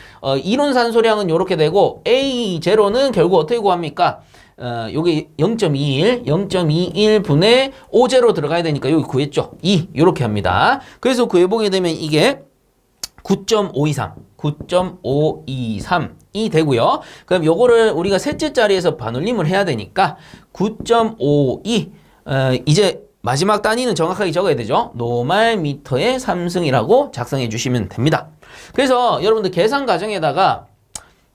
이론 산소량은 이렇게 되고 A0는 결국 어떻게 구합니까? 요게 0.21 분의 O0 들어가야 되니까 여기 구했죠. 2 요렇게 합니다. 그래서 구해보게 되면 이게 9.523이 되고요. 그럼 요거를 우리가 셋째 자리에서 반올림을 해야 되니까 9.52 이제 마지막 단위는 정확하게 적어야 되죠. 노말미터의 삼승이라고 작성해 주시면 됩니다. 그래서 여러분들 계산 과정에다가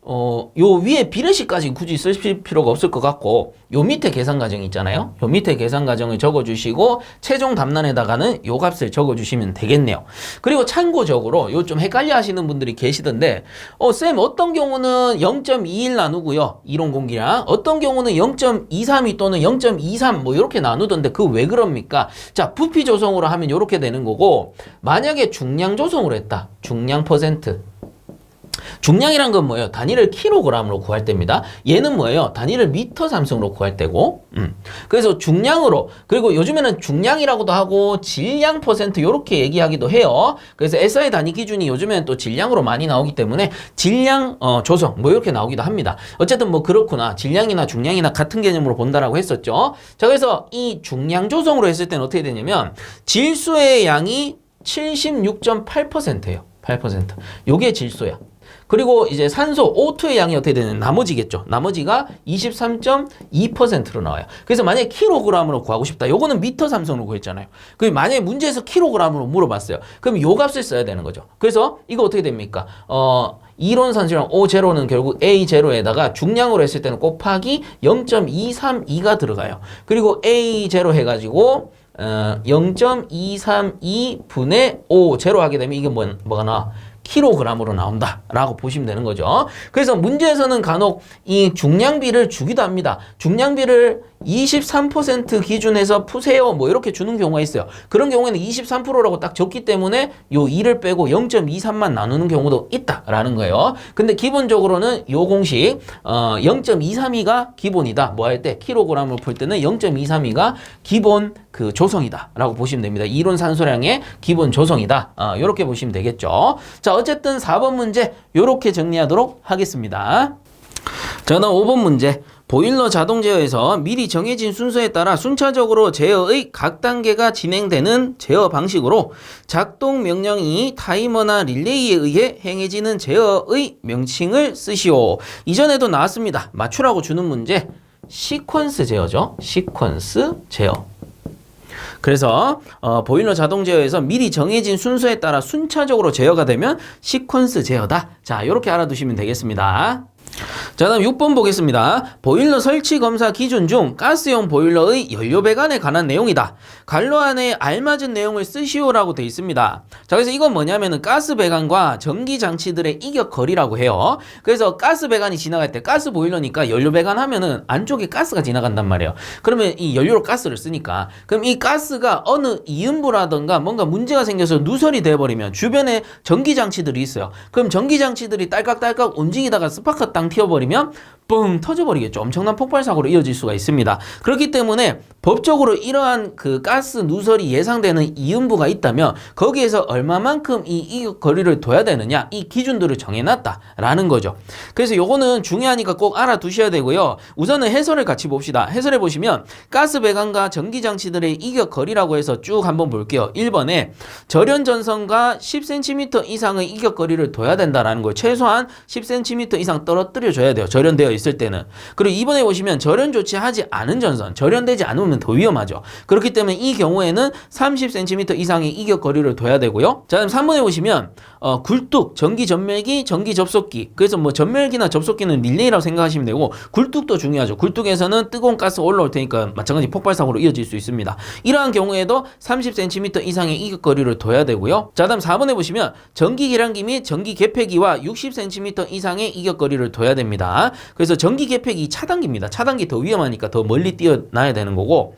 요 위에 비례식까지 굳이 쓰실 필요가 없을 것 같고, 요 밑에 계산 과정이 있잖아요. 요 밑에 계산 과정을 적어주시고, 최종 답란에다가는 요 값을 적어주시면 되겠네요. 그리고 참고적으로, 요 좀 헷갈려 하시는 분들이 계시던데, 쌤, 어떤 경우는 0.21 나누고요. 이론 공기량. 어떤 경우는 0.22 또는 0.23 뭐 이렇게 나누던데, 그 왜 그럽니까? 자, 부피 조성으로 하면 요렇게 되는 거고, 만약에 중량 조성으로 했다. 중량 퍼센트. 중량이란 건 뭐예요? 단위를 킬로그램으로 구할 때입니다. 얘는 뭐예요? 단위를 미터 삼승으로 구할 때고. 그래서 중량으로, 그리고 요즘에는 중량이라고도 하고 질량 퍼센트 요렇게 얘기하기도 해요. 그래서 SI 단위 기준이 요즘에는 또 질량으로 많이 나오기 때문에 질량 조성 뭐 이렇게 나오기도 합니다. 어쨌든 뭐 그렇구나. 질량이나 중량이나 같은 개념으로 본다라고 했었죠. 자, 그래서 이 중량 조성으로 했을 때는 어떻게 되냐면 질소의 양이 76.8%예요. 8%. 요게 질소야. 그리고 이제 산소 O2의 양이 어떻게 되는 나머지겠죠. 나머지가 23.2%로 나와요. 그래서 만약에 킬로그램으로 구하고 싶다. 요거는 미터 삼성으로 구했잖아요. 그럼 만약에 문제에서 킬로그램으로 물어봤어요. 그럼 요 값을 써야 되는 거죠. 그래서 이거 어떻게 됩니까? 이론 산소량 O0는 결국 A0에다가 중량으로 했을 때는 곱하기 0.232가 들어가요. 그리고 A0 해가지고 0.232 분의 O0 하게 되면 이게 뭐가 나와? 킬로그램으로 나온다라고 보시면 되는 거죠. 그래서 문제에서는 간혹 이 중량비를 주기도 합니다. 중량비를 23% 기준에서 푸세요. 뭐 이렇게 주는 경우가 있어요. 그런 경우에는 23%라고 딱 적기 때문에 요 2를 빼고 0.23만 나누는 경우도 있다라는 거예요. 근데 기본적으로는 요 공식 0.232가 기본이다. 뭐 할 때 킬로그램을 풀 때는 0.232가 기본 그 조성이다 라고 보시면 됩니다. 이론 산소량의 기본 조성이다. 이렇게 보시면 되겠죠. 자, 어쨌든 4번 문제 요렇게 정리하도록 하겠습니다. 자, 그다음 5번 문제. 보일러 자동 제어에서 미리 정해진 순서에 따라 순차적으로 제어의 각 단계가 진행되는 제어 방식으로 작동 명령이 타이머나 릴레이에 의해 행해지는 제어의 명칭을 쓰시오. 이전에도 나왔습니다. 맞추라고 주는 문제. 시퀀스 제어죠. 시퀀스 제어. 그래서 보일러 자동 제어에서 미리 정해진 순서에 따라 순차적으로 제어가 되면 시퀀스 제어다. 자, 이렇게 알아두시면 되겠습니다. 자, 다음 6번 보겠습니다. 보일러 설치 검사 기준 중 가스용 보일러의 연료 배관에 관한 내용이다. 갈로 안에 알맞은 내용을 쓰시오라고 되어 있습니다. 자, 그래서 이건 뭐냐면은 가스 배관과 전기 장치들의 이격 거리라고 해요. 그래서 가스 배관이 지나갈 때 가스 보일러니까 연료 배관 하면은 안쪽에 가스가 지나간단 말이에요. 그러면 이 연료로 가스를 쓰니까 그럼 이 가스가 어느 이음부라던가 뭔가 문제가 생겨서 누설이 돼버리면 주변에 전기 장치들이 있어요. 그럼 전기 장치들이 딸깍딸깍 움직이다가 스파크 땅 튀어버리면 뻥 터져버리겠죠. 엄청난 폭발 사고로 이어질 수가 있습니다. 그렇기 때문에 법적으로 이러한 그 가스 누설이 예상되는 이음부가 있다면 거기에서 얼마만큼 이 이격 거리를 둬야 되느냐, 이 기준들을 정해놨다라는 거죠. 그래서 요거는 중요하니까 꼭 알아두셔야 되고요. 우선은 해설을 같이 봅시다. 해설해 보시면 가스 배관과 전기 장치들의 이격 거리라고 해서 쭉 한번 볼게요. 1번에 절연 전선과 10cm 이상의 이격 거리를 둬야 된다라는 걸 최소한 10cm 이상 떨어뜨려 줘야 돼요. 절연되어 있을 때는. 그리고 2번에 보시면 절연 조치하지 않은 전선, 절연되지 않으면 더 위험하죠. 그렇기 때문에 이 경우에는 30cm 이상의 이격 거리를 둬야 되고요. 자, 그럼 3번에 보시면 굴뚝, 전기 전멸기, 전기 접속기. 그래서 뭐 전멸기나 접속기는 릴레이라고 생각하시면 되고 굴뚝도 중요하죠. 굴뚝에서는 뜨거운 가스 올라올 테니까 마찬가지 폭발 사고로 이어질 수 있습니다. 이러한 경우에도 30cm 이상의 이격 거리를 둬야 되고요. 자, 다음 4번에 보시면 전기 계량기 및 전기 개폐기와 60cm 이상의 이격 거리를 둬야 됩니다. 그래서 전기 개폐기 차단기입니다. 차단기 더 위험하니까 더 멀리 띄어놔야 되는 거고,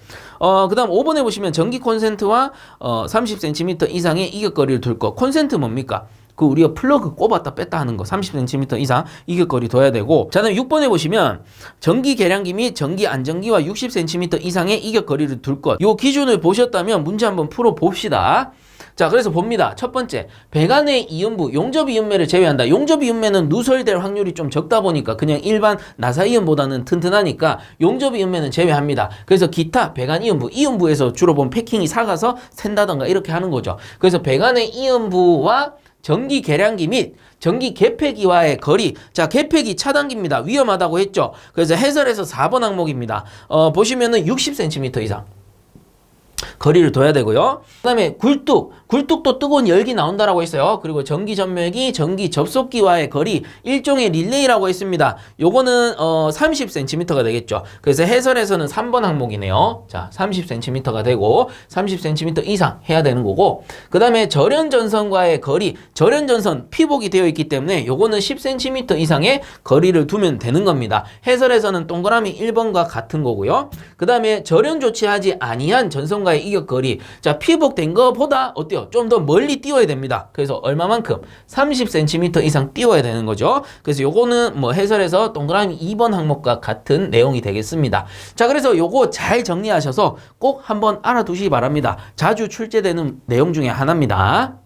그 다음 5번에 보시면 전기 콘센트와 30cm 이상의 이격거리를 둘 거. 콘센트 뭡니까? 그 우리가 플러그 꼽았다 뺐다 하는 거 30cm 이상 이격거리 둬야 되고, 자, 다음 6번에 보시면 전기 계량기 및 전기 안전기와 60cm 이상의 이격거리를 둘 것. 요 기준을 보셨다면 문제 한번 풀어 봅시다. 자, 그래서 봅니다. 첫 번째, 배관의 이음부, 용접 이음매를 제외한다. 용접 이음매는 누설될 확률이 좀 적다 보니까 그냥 일반 나사 이음보다는 튼튼하니까 용접 이음매는 제외합니다. 그래서 기타 배관 이음부, 이음부에서 주로 보면 패킹이 삭아서 샌다던가 이렇게 하는 거죠. 그래서 배관의 이음부와 전기 계량기 및 전기 개폐기와의 거리. 자, 개폐기 차단기입니다. 위험하다고 했죠. 그래서 해설에서 4번 항목입니다. 보시면은 60cm 이상 거리를 둬야 되고요. 그 다음에 굴뚝도 뜨거운 열기 나온다라고 했어요. 그리고 전기 전멸기, 전기 접속기와의 거리, 일종의 릴레이라고 했습니다. 요거는 30cm가 되겠죠. 그래서 해설에서는 3번 항목이네요. 자, 30cm가 되고 30cm 이상 해야 되는 거고, 그 다음에 절연전선과의 거리, 절연전선 피복이 되어 있기 때문에 요거는 10cm 이상의 거리를 두면 되는 겁니다. 해설에서는 동그라미 1번과 같은 거고요. 그 다음에 절연 조치하지 아니한 전선과의 이격거리. 자, 피복된 거보다 어때요? 좀 더 멀리 띄워야 됩니다. 그래서 얼마만큼? 30cm 이상 띄워야 되는 거죠. 그래서 요거는 뭐 해설에서 동그라미 2번 항목과 같은 내용이 되겠습니다. 자, 그래서 요거 잘 정리하셔서 꼭 한번 알아두시기 바랍니다. 자주 출제되는 내용 중에 하나입니다.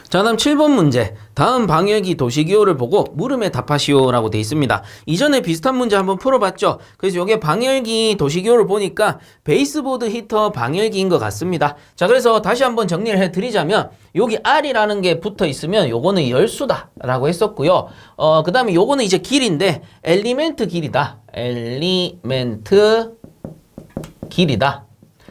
자, 다음 7번 문제. 다음 방열기 도시기호를 보고 물음에 답하시오 라고 되어 있습니다. 이전에 비슷한 문제 한번 풀어봤죠. 그래서 이게 방열기 도시기호를 보니까 베이스보드 히터 방열기인 것 같습니다. 자, 그래서 다시 한번 정리를 해드리자면 여기 R이라는 게 붙어 있으면 요거는 열수다 라고 했었고요. 그 다음에 요거는 이제 길인데 엘리멘트 길이다. 엘리멘트 길이다.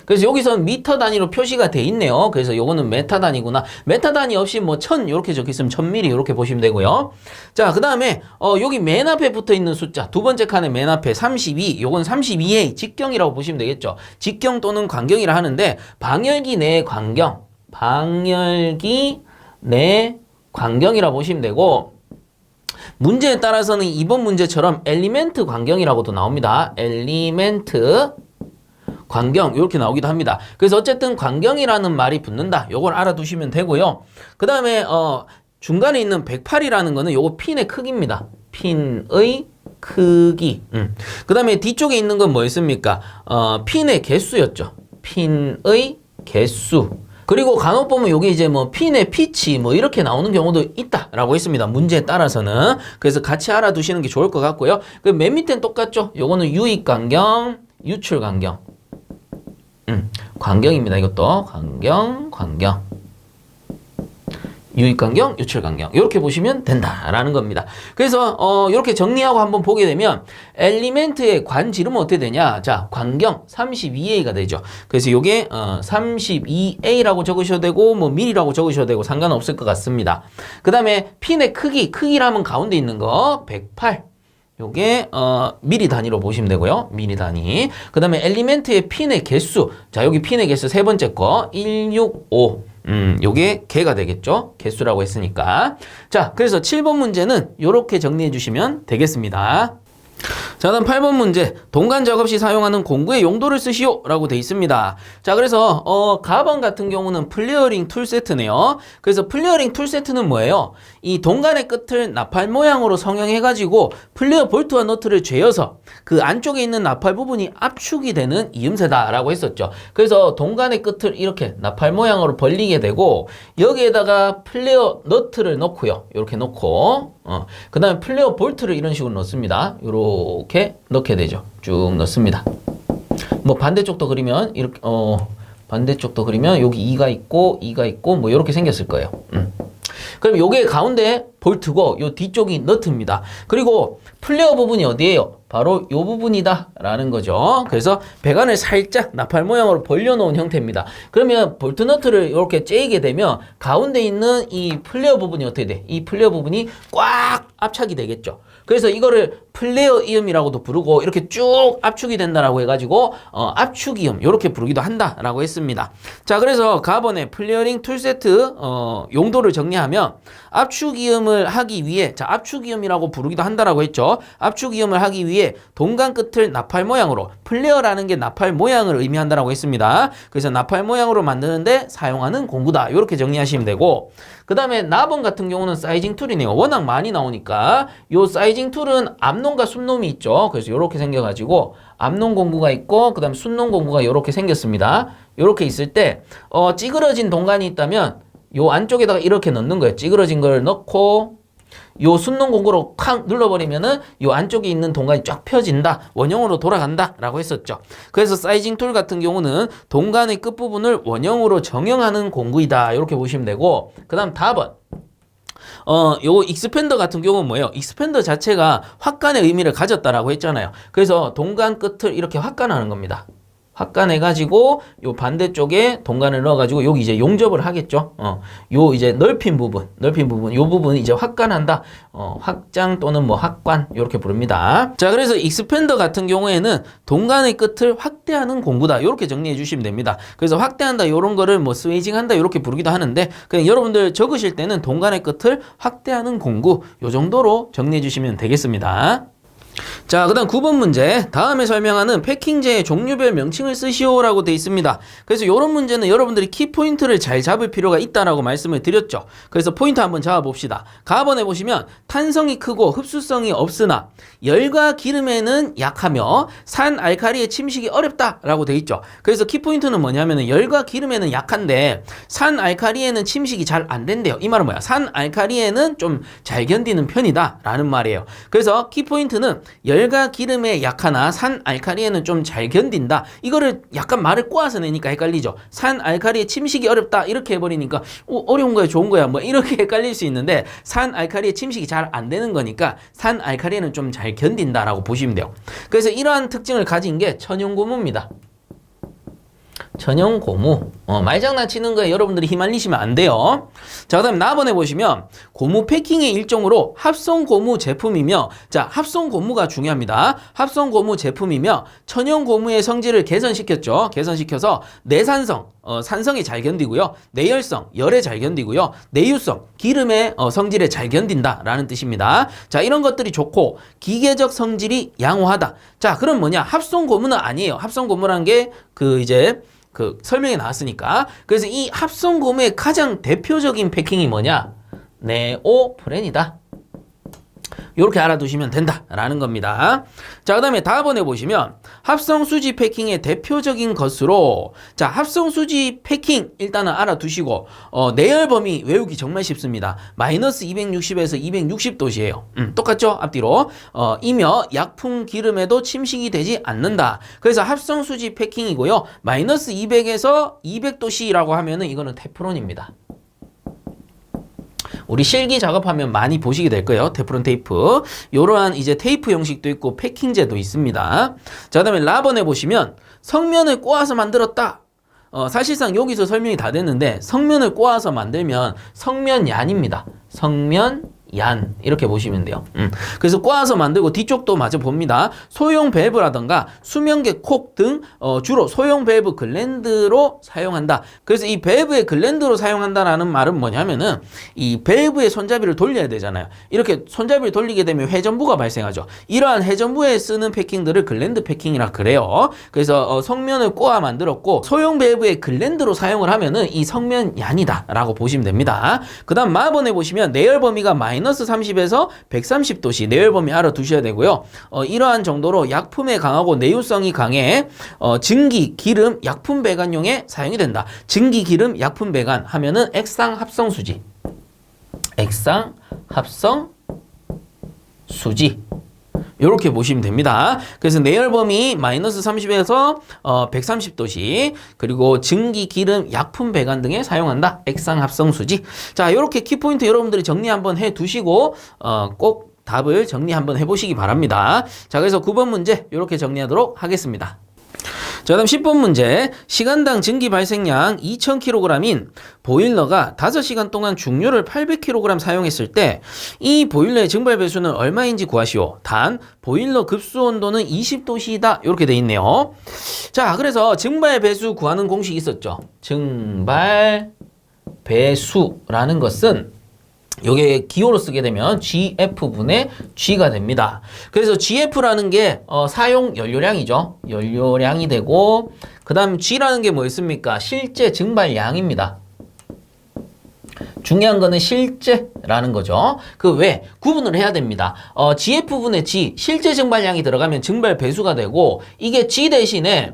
그래서 여기서는 미터 단위로 표시가 돼 있네요. 그래서 요거는 메타 단위구나. 메타 단위 없이 뭐 1000 이렇게 적혀 있으면 1000mm 이렇게 보시면 되고요. 자, 그 다음에 여기 맨 앞에 붙어 있는 숫자, 두 번째 칸의 맨 앞에 32, 요건 32A 직경이라고 보시면 되겠죠. 직경 또는 광경이라 하는데 방열기 내 광경, 방열기 내 광경이라 보시면 되고, 문제에 따라서는 이번 문제처럼 엘리멘트 광경이라고도 나옵니다. 엘리멘트 광경 이렇게 나오기도 합니다. 그래서 어쨌든 광경이라는 말이 붙는다. 요걸 알아두시면 되고요. 그 다음에 중간에 있는 108이라는 거는 요거 핀의 크기입니다. 핀의 크기. 그 다음에 뒤쪽에 있는 건 뭐였습니까? 핀의 개수였죠. 핀의 개수. 그리고 간혹 보면 요게 이제 뭐 핀의 피치 뭐 이렇게 나오는 경우도 있다라고 했습니다. 문제에 따라서는. 그래서 같이 알아두시는 게 좋을 것 같고요. 그 맨 밑에는 똑같죠. 요거는 유입 광경, 유출 광경. 광경입니다. 이것도 광경. 유입 광경, 유출 광경 이렇게 보시면 된다라는 겁니다. 그래서 이렇게 정리하고 한번 보게 되면 엘리멘트의 관지름은 어떻게 되냐? 자, 광경 32A가 되죠. 그래서 이게 32A라고 적으셔도 되고 뭐 밀이라고 적으셔도 되고 상관없을 것 같습니다. 그 다음에 핀의 크기라면 가운데 있는 거 108. 요게 미리 단위로 보시면 되고요. 미리 단위. 그 다음에 엘리멘트의 핀의 개수. 자, 여기 핀의 개수 세 번째 거 165. 요게 개가 되겠죠. 개수라고 했으니까. 자, 그래서 7번 문제는 요렇게 정리해 주시면 되겠습니다. 자, 다음 8번 문제. 동간 작업 시 사용하는 공구의 용도를 쓰시오 라고 돼 있습니다. 자, 그래서 가번 같은 경우는 플레어링 툴 세트네요. 그래서 플레어링 툴 세트는 뭐예요? 이 동간의 끝을 나팔 모양으로 성형해 가지고 플레어 볼트와 너트를 죄어서 그 안쪽에 있는 나팔 부분이 압축이 되는 이음새다 라고 했었죠. 그래서 동간의 끝을 이렇게 나팔 모양으로 벌리게 되고 여기에다가 플레어 너트를 넣고요. 이렇게 넣고 그 다음에 플레어 볼트를 이런 식으로 넣습니다. 이렇게 넣게 되죠. 쭉 넣습니다. 뭐 반대쪽도 그리면 이렇게 반대쪽도 그리면 여기 2가 있고 뭐 이렇게 생겼을 거예요. 그럼 요게 가운데 볼트고 요 뒤쪽이 너트입니다. 그리고 플레어 부분이 어디예요? 바로 요 부분이다 라는 거죠. 그래서 배관을 살짝 나팔 모양으로 벌려놓은 형태입니다. 그러면 볼트 너트를 이렇게 째게 되면 가운데 있는 이 플레어 부분이 어떻게 돼? 이 플레어 부분이 꽉 압착이 되겠죠. 그래서 이거를 플레어 이음이라고도 부르고 이렇게 쭉 압축이 된다라고 해가지고 압축 이음 이렇게 부르기도 한다라고 했습니다. 자, 그래서 가번의 플레어링 툴 세트 용도를 정리하면 압축 이음을 하기 위해 자, 압축 이음이라고 부르기도 한다라고 했죠. 압축 이음을 하기 위해 동간 끝을 나팔 모양으로 플레어라는 게 나팔 모양을 의미한다라고 했습니다. 그래서 나팔 모양으로 만드는데 사용하는 공구다. 이렇게 정리하시면 되고 그 다음에 나번 같은 경우는 사이징 툴이네요. 워낙 많이 나오니까 요 사이징 툴은 앞놈과 순놈이 있죠. 그래서 이렇게 생겨가지고 앞놈 공구가 있고 그 다음에 순놈 공구가 이렇게 생겼습니다. 이렇게 있을 때 찌그러진 동간이 있다면 요 안쪽에다가 이렇게 넣는 거예요. 찌그러진 걸 넣고 요 순놈 공구로 탁 눌러버리면은 요 안쪽에 있는 동간이 쫙 펴진다. 원형으로 돌아간다. 라고 했었죠. 그래서 사이징 툴 같은 경우는 동간의 끝부분을 원형으로 정형하는 공구이다. 이렇게 보시면 되고 그 다음 답은 요거 익스펜더 같은 경우는 뭐예요? 익스펜더 자체가 확간의 의미를 가졌다라고 했잖아요. 그래서 동간 끝을 이렇게 확간하는 겁니다. 확간해가지고 요 반대쪽에 동간을 넣어가지고 여기 이제 용접을 하겠죠. 요 이제 넓힌 부분 요 부분 이제 확간한다. 확장 또는 뭐 확관 이렇게 부릅니다. 자, 그래서 익스펜더 같은 경우에는 동간의 끝을 확대하는 공구다. 이렇게 정리해 주시면 됩니다. 그래서 확대한다 이런 거를 뭐 스웨이징한다 이렇게 부르기도 하는데 그냥 여러분들 적으실 때는 동간의 끝을 확대하는 공구 요 정도로 정리해 주시면 되겠습니다. 자, 그 다음 9번 문제. 다음에 설명하는 패킹제의 종류별 명칭을 쓰시오 라고 되어 있습니다. 그래서 이런 문제는 여러분들이 키포인트를 잘 잡을 필요가 있다라고 말씀을 드렸죠. 그래서 포인트 한번 잡아봅시다. 가번에 보시면 탄성이 크고 흡수성이 없으나 열과 기름에는 약하며 산 알칼리의 침식이 어렵다 라고 되어 있죠. 그래서 키포인트는 뭐냐면 열과 기름에는 약한데 산 알칼리에는 침식이 잘 안 된대요. 이 말은 뭐야? 산 알칼리에는 좀 잘 견디는 편이다 라는 말이에요. 그래서 키포인트는 열과 기름에 약하나 산 알칼리에는 좀 잘 견딘다. 이거를 약간 말을 꼬아서 내니까 헷갈리죠. 산 알칼리에 침식이 어렵다 이렇게 해버리니까 어려운 거야 좋은 거야 뭐 이렇게 헷갈릴 수 있는데 산 알칼리에 침식이 잘 안 되는 거니까 산 알칼리에는 좀 잘 견딘다라고 보시면 돼요. 그래서 이러한 특징을 가진 게 천연고무입니다. 천연고무. 말장난 치는 거에 여러분들이 휘말리시면 안 돼요. 자, 그 다음에 나번에 보시면 고무 패킹의 일종으로 합성고무 제품이며 자, 합성고무가 중요합니다. 합성고무 제품이며 천연고무의 성질을 개선시켰죠. 개선시켜서 내산성, 산성에 잘 견디고요. 내열성, 열에 잘 견디고요. 내유성, 기름의 성질에 잘 견딘다라는 뜻입니다. 자, 이런 것들이 좋고 기계적 성질이 양호하다. 자, 그럼 뭐냐? 합성 고무는 아니에요. 합성 고무라는 게 설명이 나왔으니까. 그래서 이 합성 고무의 가장 대표적인 패킹이 뭐냐? 네오프렌이다. 이렇게 알아두시면 된다라는 겁니다. 자, 그 다음에 다음번에 보시면 합성수지 패킹의 대표적인 것으로, 자, 합성수지 패킹 일단은 알아두시고 내열 범위 외우기 정말 쉽습니다. 마이너스 260에서 260도씨예요. 똑같죠? 앞뒤로. 이며 약품 기름에도 침식이 되지 않는다. 그래서 합성수지 패킹이고요. 마이너스 200에서 200도씨라고 하면은 이거는 테프론입니다. 우리 실기 작업하면 많이 보시게 될 거예요. 테프론 테이프. 요러한 이제 테이프 형식도 있고 패킹제도 있습니다. 자, 그다음에 라번에 보시면 성면을 꼬아서 만들었다. 사실상 여기서 설명이 다 됐는데 성면을 꼬아서 만들면 성면얀입니다. 성면얀 이렇게 보시면 돼요. 그래서 꼬아서 만들고 뒤쪽도 마저 봅니다. 소형 밸브라던가 수명계 콕 등 주로 소형 밸브 글랜드로 사용한다. 그래서 이 밸브의 글랜드로 사용한다라는 말은 뭐냐면은 이 밸브의 손잡이를 돌려야 되잖아요. 이렇게 손잡이를 돌리게 되면 회전부가 발생하죠. 이러한 회전부에 쓰는 패킹들을 글랜드 패킹이라 그래요. 그래서 성면을 꼬아 만들었고 소형 밸브의 글랜드로 사용을 하면은 이 성면얀이다 라고 보시면 됩니다. 그 다음 마번에 보시면 내열 범위가 마이너스 30에서 130도씨 내열 범위 알아두셔야 되고요. 이러한 정도로 약품에 강하고 내유성이 강해 증기, 기름, 약품 배관용에 사용이 된다. 증기, 기름, 약품 배관 하면은 액상 합성수지. 액상 합성수지. 이렇게 보시면 됩니다. 그래서 내열 범위 마이너스 30에서 130도씨 그리고 증기, 기름, 약품 배관 등에 사용한다. 액상 합성수지. 자, 이렇게 키포인트 여러분들이 정리 한번 해 두시고 꼭 답을 정리 한번 해보시기 바랍니다. 자, 그래서 9번 문제 이렇게 정리하도록 하겠습니다. 자, 다음 10번 문제. 시간당 증기 발생량 2000kg인 보일러가 5시간 동안 중류를 800kg 사용했을 때 이 보일러의 증발 배수는 얼마인지 구하시오. 단 보일러 급수 온도는 20도씨이다. 이렇게 돼 있네요. 자, 그래서 증발 배수 구하는 공식이 있었죠. 증발 배수라는 것은 요게 기호로 쓰게 되면 GF분의 G가 됩니다. 그래서 GF라는 게 사용 연료량이죠. 연료량이 되고 그 다음 G라는 게 뭐였습니까? 실제 증발량입니다. 중요한 거는 실제라는 거죠. 그 왜? 구분을 해야 됩니다. GF분의 G, 실제 증발량이 들어가면 증발 배수가 되고 이게 G 대신에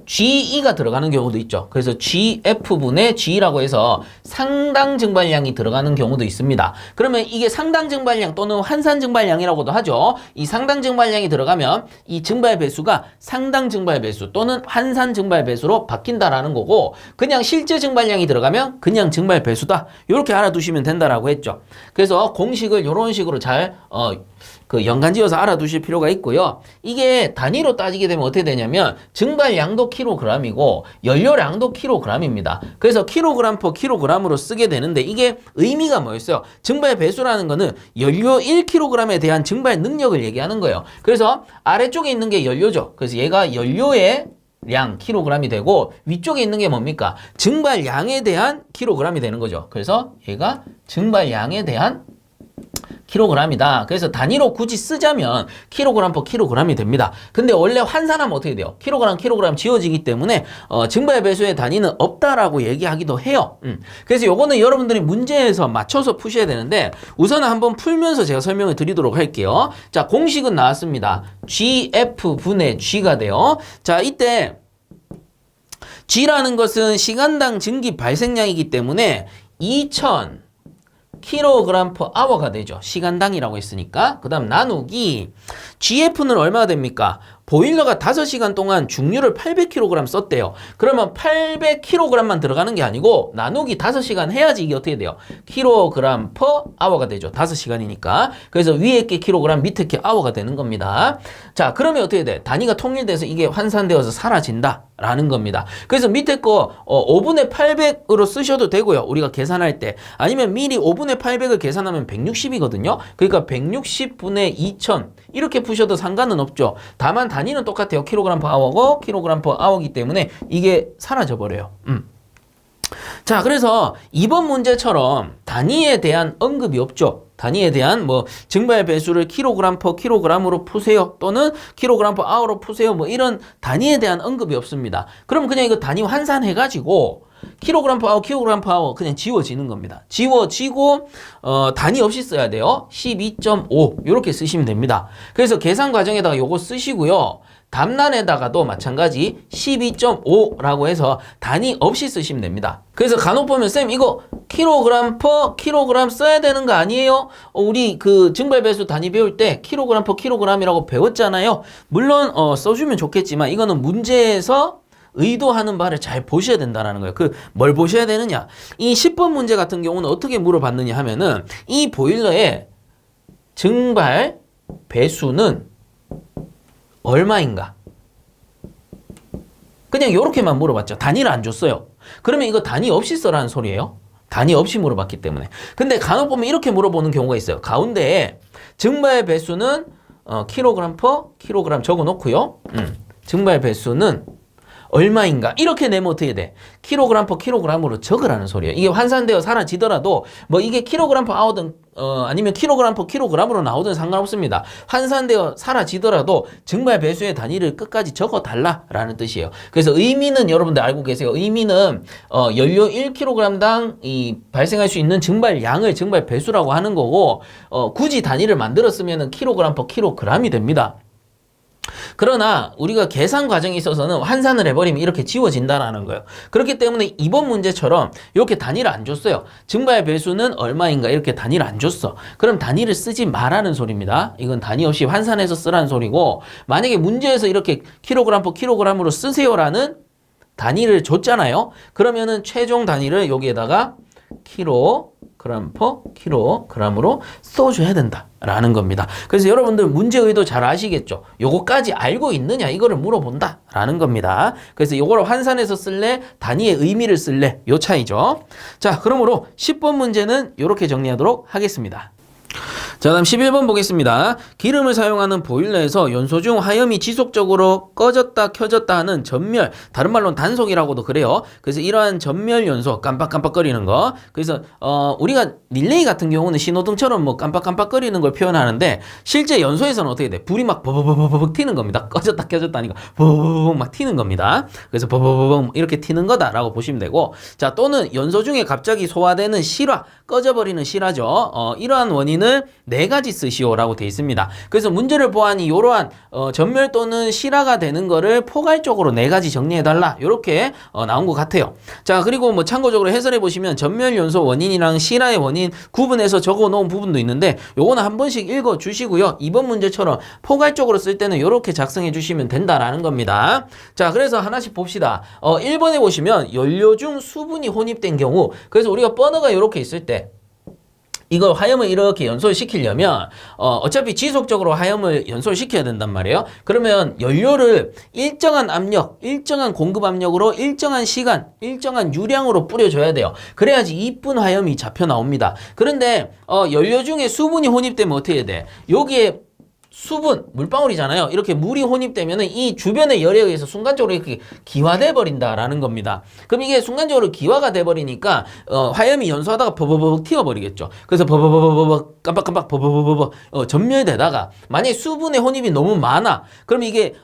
GE가 들어가는 경우도 있죠. 그래서 GF분의 G라고 해서 상당 증발량이 들어가는 경우도 있습니다. 그러면 이게 상당 증발량 또는 환산 증발량이라고도 하죠. 이 상당 증발량이 들어가면 이 증발 배수가 상당 증발 배수 또는 환산 증발 배수로 바뀐다라는 거고 그냥 실제 증발량이 들어가면 그냥 증발 배수다. 이렇게 알아두시면 된다라고 했죠. 그래서 공식을 이런 식으로 잘 연관지어서 알아두실 필요가 있고요. 이게 단위로 따지게 되면 어떻게 되냐면 증발량도 kg이고 연료량도 kg입니다. 그래서 kg per kg으로 쓰게 되는데 이게 의미가 뭐였어요? 증발 배수라는 거는 연료 1kg에 대한 증발 능력을 얘기하는 거예요. 그래서 아래쪽에 있는 게 연료죠. 그래서 얘가 연료의 량 kg이 되고 위쪽에 있는 게 뭡니까? 증발량에 대한 kg이 되는 거죠. 그래서 얘가 증발량에 대한 kg이다. 그래서 단위로 굳이 쓰자면 kg per kg이 됩니다. 근데 원래 환산하면 어떻게 돼요? kg 지워지기 때문에 증발 배수의 단위는 없다라고 얘기하기도 해요. 그래서 요거는 여러분들이 문제에서 맞춰서 푸셔야 되는데 우선은 한번 풀면서 제가 설명을 드리도록 할게요. 자, 공식은 나왔습니다. GF분의 G가 돼요. 자, 이때 G라는 것은 시간당 증기 발생량이기 때문에 2000 kg per hour가 되죠. 시간당이라고 했으니까. 그 다음 나누기 GF는 얼마가 됩니까? 보일러가 5시간 동안 중류를 800kg 썼대요. 그러면 800kg만 들어가는 게 아니고 나누기 5시간 해야지 이게 어떻게 돼요? kg per hour가 되죠. 5시간이니까. 그래서 위에 게 kg, 밑에 게 hour가 되는 겁니다. 자, 그러면 어떻게 돼? 단위가 통일돼서 이게 환산되어서 사라진다. 라는 겁니다. 그래서 밑에 거 5분의 800으로 쓰셔도 되고요. 우리가 계산할 때. 아니면 미리 5분의 800을 계산하면 160이거든요. 그러니까 160분의 2000 이렇게 푸셔도 상관은 없죠. 다만 단위는 똑같아요. kg per hour고 kg per hour이기 때문에 이게 사라져 버려요. 자, 그래서 이번 문제처럼 단위에 대한 언급이 없죠. 단위에 대한 뭐 증발 배수를 킬로그램 퍼 킬로그램으로 푸세요. 또는 킬로그램 퍼 아워로 푸세요. 뭐 이런 단위에 대한 언급이 없습니다. 그럼 그냥 이거 단위 환산해가지고 킬로그램 퍼 아워 킬로그램 퍼 아워 그냥 지워지는 겁니다. 지워지고 단위 없이 써야 돼요. 12.5 이렇게 쓰시면 됩니다. 그래서 계산 과정에다가 요거 쓰시고요. 답란에다가도 마찬가지 12.5라고 해서 단위 없이 쓰시면 됩니다. 그래서 간혹 보면 쌤 이거 킬로그램 퍼 킬로그램 써야 되는 거 아니에요? 우리 그 증발 배수 단위 배울 때 킬로그램 퍼 킬로그램이라고 배웠잖아요. 물론 써주면 좋겠지만 이거는 문제에서 의도하는 바를 잘 보셔야 된다는 거예요. 그 뭘 보셔야 되느냐? 이 10번 문제 같은 경우는 어떻게 물어봤느냐 하면은 이 보일러의 증발 배수는 얼마인가? 그냥 이렇게만 물어봤죠. 단위를 안 줬어요. 그러면 이거 단위 없이 써라는 소리예요. 단위 없이 물어봤기 때문에. 근데 간혹 보면 이렇게 물어보는 경우가 있어요. 가운데에 증발 배수는 킬로그램 퍼 킬로그램 적어놓고요. 증발 배수는 얼마인가? 이렇게 내면 어떻게 돼? 킬로그램 퍼 킬로그램으로 적으라는 소리예요. 이게 환산되어 사라지더라도 뭐 이게 킬로그램 퍼 아워든 아니면 킬로그램 퍼 킬로그램으로 나오든 상관없습니다. 환산되어 사라지더라도 증발 배수의 단위를 끝까지 적어달라라는 뜻이에요. 그래서 의미는 여러분들 알고 계세요. 의미는 연료 1kg당 이 발생할 수 있는 증발 양을 증발 배수라고 하는 거고 굳이 단위를 만들었으면 킬로그램 퍼 킬로그램이 됩니다. 그러나 우리가 계산 과정에 있어서는 환산을 해버리면 이렇게 지워진다라는 거예요. 그렇기 때문에 이번 문제처럼 이렇게 단위를 안 줬어요. 증발 배수는 얼마인가 이렇게 단위를 안 줬어. 그럼 단위를 쓰지 말라는 소리입니다. 이건 단위 없이 환산해서 쓰라는 소리고 만약에 문제에서 이렇게 킬로그램 퍼 킬로그램으로 쓰세요라는 단위를 줬잖아요. 그러면은 최종 단위를 여기에다가 킬로그램 퍼 킬로그램으로 써줘야 된다라는 겁니다. 그래서 여러분들 문제 의도 잘 아시겠죠? 요거까지 알고 있느냐 이거를 물어본다라는 겁니다. 그래서 요거를 환산해서 쓸래 단위의 의미를 쓸래 요 차이죠. 자, 그러므로 10번 문제는 이렇게 정리하도록 하겠습니다. 자, 다음 11번 보겠습니다. 기름을 사용하는 보일러에서 연소 중 화염이 지속적으로 꺼졌다 켜졌다 하는 전멸, 다른 말로는 단속이라고도 그래요. 그래서 이러한 전멸 연소, 깜빡깜빡거리는 거. 그래서 우리가 릴레이 같은 경우는 신호등처럼 뭐 깜빡깜빡거리는 걸 표현하는데 실제 연소에서는 어떻게 돼? 불이 막 버벅버벅 튀는 겁니다. 꺼졌다 켜졌다 하니까 버벅 막 튀는 겁니다. 그래서 버벅버벅 이렇게 튀는 거다라고 보시면 되고, 자, 또는 연소 중에 갑자기 소화되는 실화, 꺼져버리는 실화죠. 이러한 원인을 네 가지 쓰시오라고 되어 있습니다. 그래서 문제를 보아하니 이러한 전멸 또는 실화가 되는 거를 포괄적으로 네 가지 정리해달라 이렇게 나온 것 같아요. 자, 그리고 뭐 참고적으로 해설해 보시면 전멸 연소 원인이랑 실화의 원인 구분해서 적어 놓은 부분도 있는데 요거는 한 번씩 읽어 주시고요. 이번 문제처럼 포괄적으로 쓸 때는 이렇게 작성해 주시면 된다라는 겁니다. 자, 그래서 하나씩 봅시다. 1번에 보시면 연료 중 수분이 혼입된 경우, 그래서 우리가 버너가 이렇게 있을 때 이걸 화염을 이렇게 연소를 시키려면 어차피 지속적으로 화염을 연소를 시켜야 된단 말이에요. 그러면 연료를 일정한 압력, 일정한 공급 압력으로 일정한 시간, 일정한 유량으로 뿌려줘야 돼요. 그래야지 이쁜 화염이 잡혀 나옵니다. 그런데 연료 중에 수분이 혼입되면 어떻게 해야 돼? 여기에 수분, 물방울이잖아요. 이렇게 물이 혼입되면 이 주변의 열에 의해서 순간적으로 이렇게 기화돼 버린다라는 겁니다. 그럼 이게 순간적으로 기화가 돼 버리니까 화염이 연소하다가 버버버벅 튀어버리겠죠. 그래서 버버버버벅 깜빡깜빡 버버버버벅 전멸되다가 만약에 수분의 혼입이 너무 많아. 그럼 이게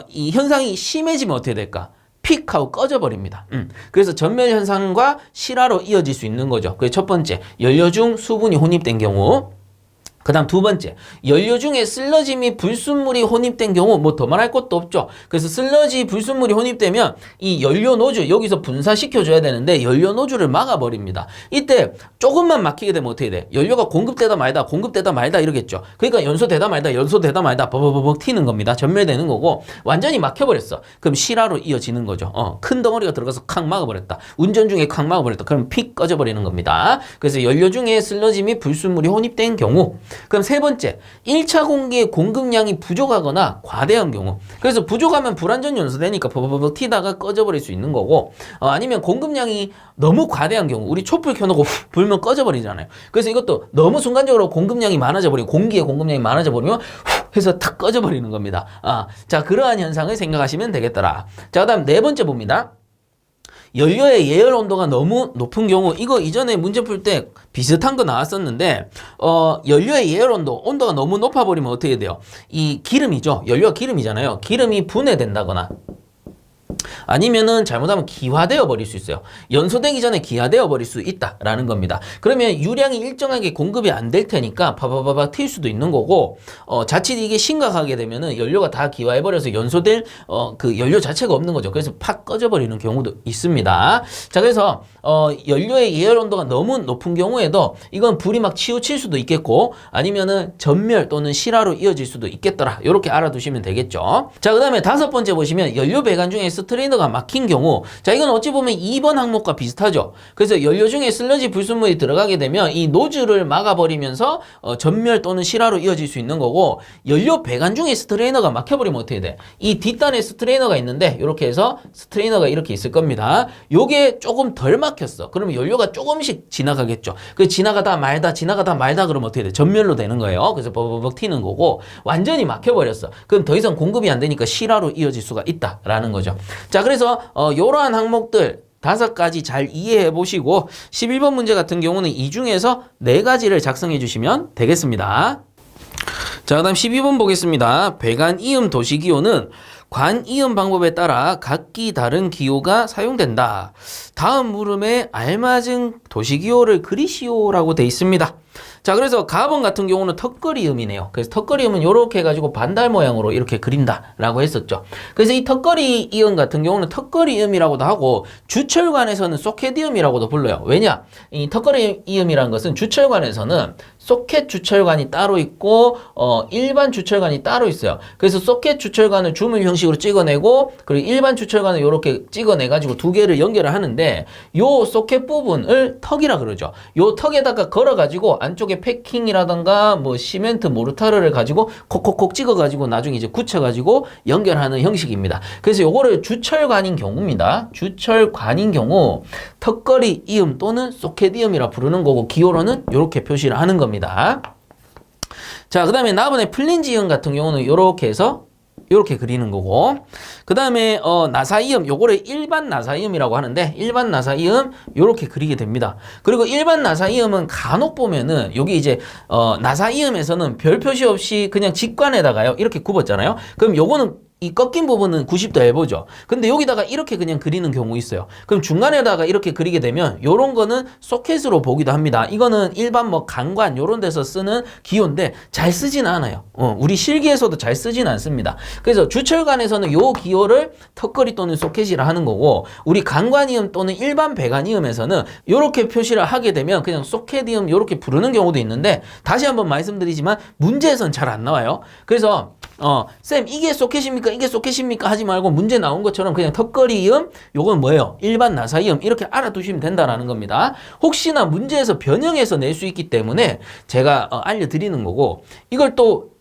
이 현상이 심해지면 어떻게 될까? 픽 하고 꺼져버립니다. 그래서 전멸 현상과 실화로 이어질 수 있는 거죠. 그게 첫 번째, 연료 중 수분이 혼입된 경우. 그 다음 두 번째, 연료 중에 슬러지 및 불순물이 혼입된 경우 뭐 더 말할 것도 없죠. 그래서 슬러지 불순물이 혼입되면 이 연료 노즐 여기서 분사시켜줘야 되는데 연료 노즐을 막아버립니다. 이때 조금만 막히게 되면 어떻게 돼? 연료가 공급되다 말다 이러겠죠. 그러니까 연소되다 말다 버버버벅 튀는 겁니다. 전멸되는 거고 완전히 막혀버렸어. 그럼 실화로 이어지는 거죠. 큰 덩어리가 들어가서 칵 막아버렸다. 운전 중에 칵 막아버렸다. 그럼 픽 꺼져버리는 겁니다. 그래서 연료 중에 슬러지 및 불순물이 혼입된 경우. 그럼 세 번째, 1차 공기의 공급량이 부족하거나 과대한 경우. 그래서 부족하면 불완전 연소되니까 버버버벅 튀다가 꺼져버릴 수 있는 거고, 아니면 공급량이 너무 과대한 경우, 우리 촛불 켜놓고 훅 불면 꺼져버리잖아요. 그래서 이것도 너무 순간적으로 공급량이 많아져 버리고 공기의 공급량이 많아져 버리면 훅 해서 탁 꺼져버리는 겁니다. 자, 그러한 현상을 생각하시면 되겠더라. 자, 그다음 네 번째 봅니다. 연료의 예열 온도가 너무 높은 경우, 이거 이전에 문제 풀 때 비슷한 거 나왔었는데, 연료의 예열 온도가 너무 높아버리면 어떻게 돼요? 이 기름이죠. 연료가 기름이잖아요. 기름이 분해된다거나, 아니면은 잘못하면 기화되어 버릴 수 있어요. 연소되기 전에 기화되어 버릴 수 있다라는 겁니다. 그러면 유량이 일정하게 공급이 안 될 테니까 바바바바 튈 수도 있는 거고, 자칫 이게 심각하게 되면은 연료가 다 기화해 버려서 연소될 그 연료 자체가 없는 거죠. 그래서 팍 꺼져 버리는 경우도 있습니다. 자, 그래서 연료의 예열 온도가 너무 높은 경우에도 이건 불이 막 치우칠 수도 있겠고, 아니면은 전멸 또는 실화로 이어질 수도 있겠더라. 이렇게 알아두시면 되겠죠. 자, 그다음에 5번째 보시면 연료 배관 중에 스트레이너가 막힌 경우, 자, 이건 어찌 보면 2번 항목과 비슷하죠. 그래서 연료 중에 슬러지 불순물이 들어가게 되면 이 노즐을 막아버리면서 전멸 또는 실화로 이어질 수 있는 거고, 연료 배관 중에 스트레이너가 막혀버리면 어떻게 돼? 이 뒷단에 스트레이너가 있는데 이렇게 해서 스트레이너가 이렇게 있을 겁니다. 요게 조금 덜 막혔어. 그러면 연료가 조금씩 지나가겠죠. 그 지나가다 말다 그러면 어떻게 돼? 전멸로 되는 거예요. 그래서 버벅 튀는 거고, 완전히 막혀버렸어. 그럼 더 이상 공급이 안 되니까 실화로 이어질 수가 있다라는 거죠. 자, 그래서 이러한 항목들 5가지 잘 이해해 보시고 11번 문제 같은 경우는 이 중에서 4가지를 작성해 주시면 되겠습니다. 자, 그다음 12번 보겠습니다. 배관 이음 도시 기호는 관 이음 방법에 따라 각기 다른 기호가 사용된다. 다음 물음에 알맞은 도시 기호를 그리시오라고 돼 있습니다. 자, 그래서 가번 같은 경우는 턱걸이음이네요. 그래서 턱걸이음은 이렇게 해가지고 반달 모양으로 이렇게 그린다라고 했었죠. 그래서 이 턱걸이이음 같은 경우는 턱걸이음이라고도 하고, 주철관에서는 소켓이음이라고도 불러요. 왜냐? 이 턱걸이이음이라는 것은 주철관에서는 소켓 주철관이 따로 있고 일반 주철관이 따로 있어요. 그래서 소켓 주철관을 주물 형식으로 찍어내고, 그리고 일반 주철관을 이렇게 찍어내가지고 2개를 연결을 하는데, 요 소켓 부분을 턱이라 그러죠. 요 턱에다가 걸어가지고 안쪽에 패킹이라던가 뭐 시멘트 모르타르를 가지고 콕콕콕 찍어가지고 나중에 이제 굳혀가지고 연결하는 형식입니다. 그래서 요거를 주철관인 경우입니다. 주철관인 경우 턱걸이 이음 또는 소켓 이음이라 부르는 거고, 기호로는 이렇게 표시를 하는 겁니다. 자, 그 다음에 나번에 플린지 이음 같은 경우는 이렇게 해서 이렇게 그리는 거고, 그 다음에 나사이음, 요거를 일반 나사이음이라고 하는데, 일반 나사이음 요렇게 그리게 됩니다. 그리고 일반 나사이음은 간혹 보면은 여기 이제 나사이음에서는 별 표시 없이 그냥 직관에다가요 이렇게 굽었잖아요. 그럼 요거는 이 꺾인 부분은 90도 엘보죠. 근데 여기다가 이렇게 그냥 그리는 경우 있어요. 그럼 중간에다가 이렇게 그리게 되면 요런 거는 소켓으로 보기도 합니다. 이거는 일반 뭐 강관 요런 데서 쓰는 기호인데 잘 쓰진 않아요. 우리 실기에서도 잘 쓰진 않습니다. 그래서 주철관에서는 요 기호를 턱걸이 또는 소켓이라 하는 거고, 우리 강관이음 또는 일반 배관이음에서는 요렇게 표시를 하게 되면 그냥 소켓이음 요렇게 부르는 경우도 있는데, 다시 한번 말씀드리지만 문제에선 잘 안 나와요. 그래서 쌤 이게 소켓입니까? 이게 소켓입니까? 하지 말고 문제 나온 것처럼 그냥 턱걸이음, 요건 뭐예요? 일반 나사이음 이렇게 알아두시면 된다라는 겁니다. 혹시나 문제에서 변형해서 낼 수 있기 때문에 제가 알려드리는 거고, 이걸 또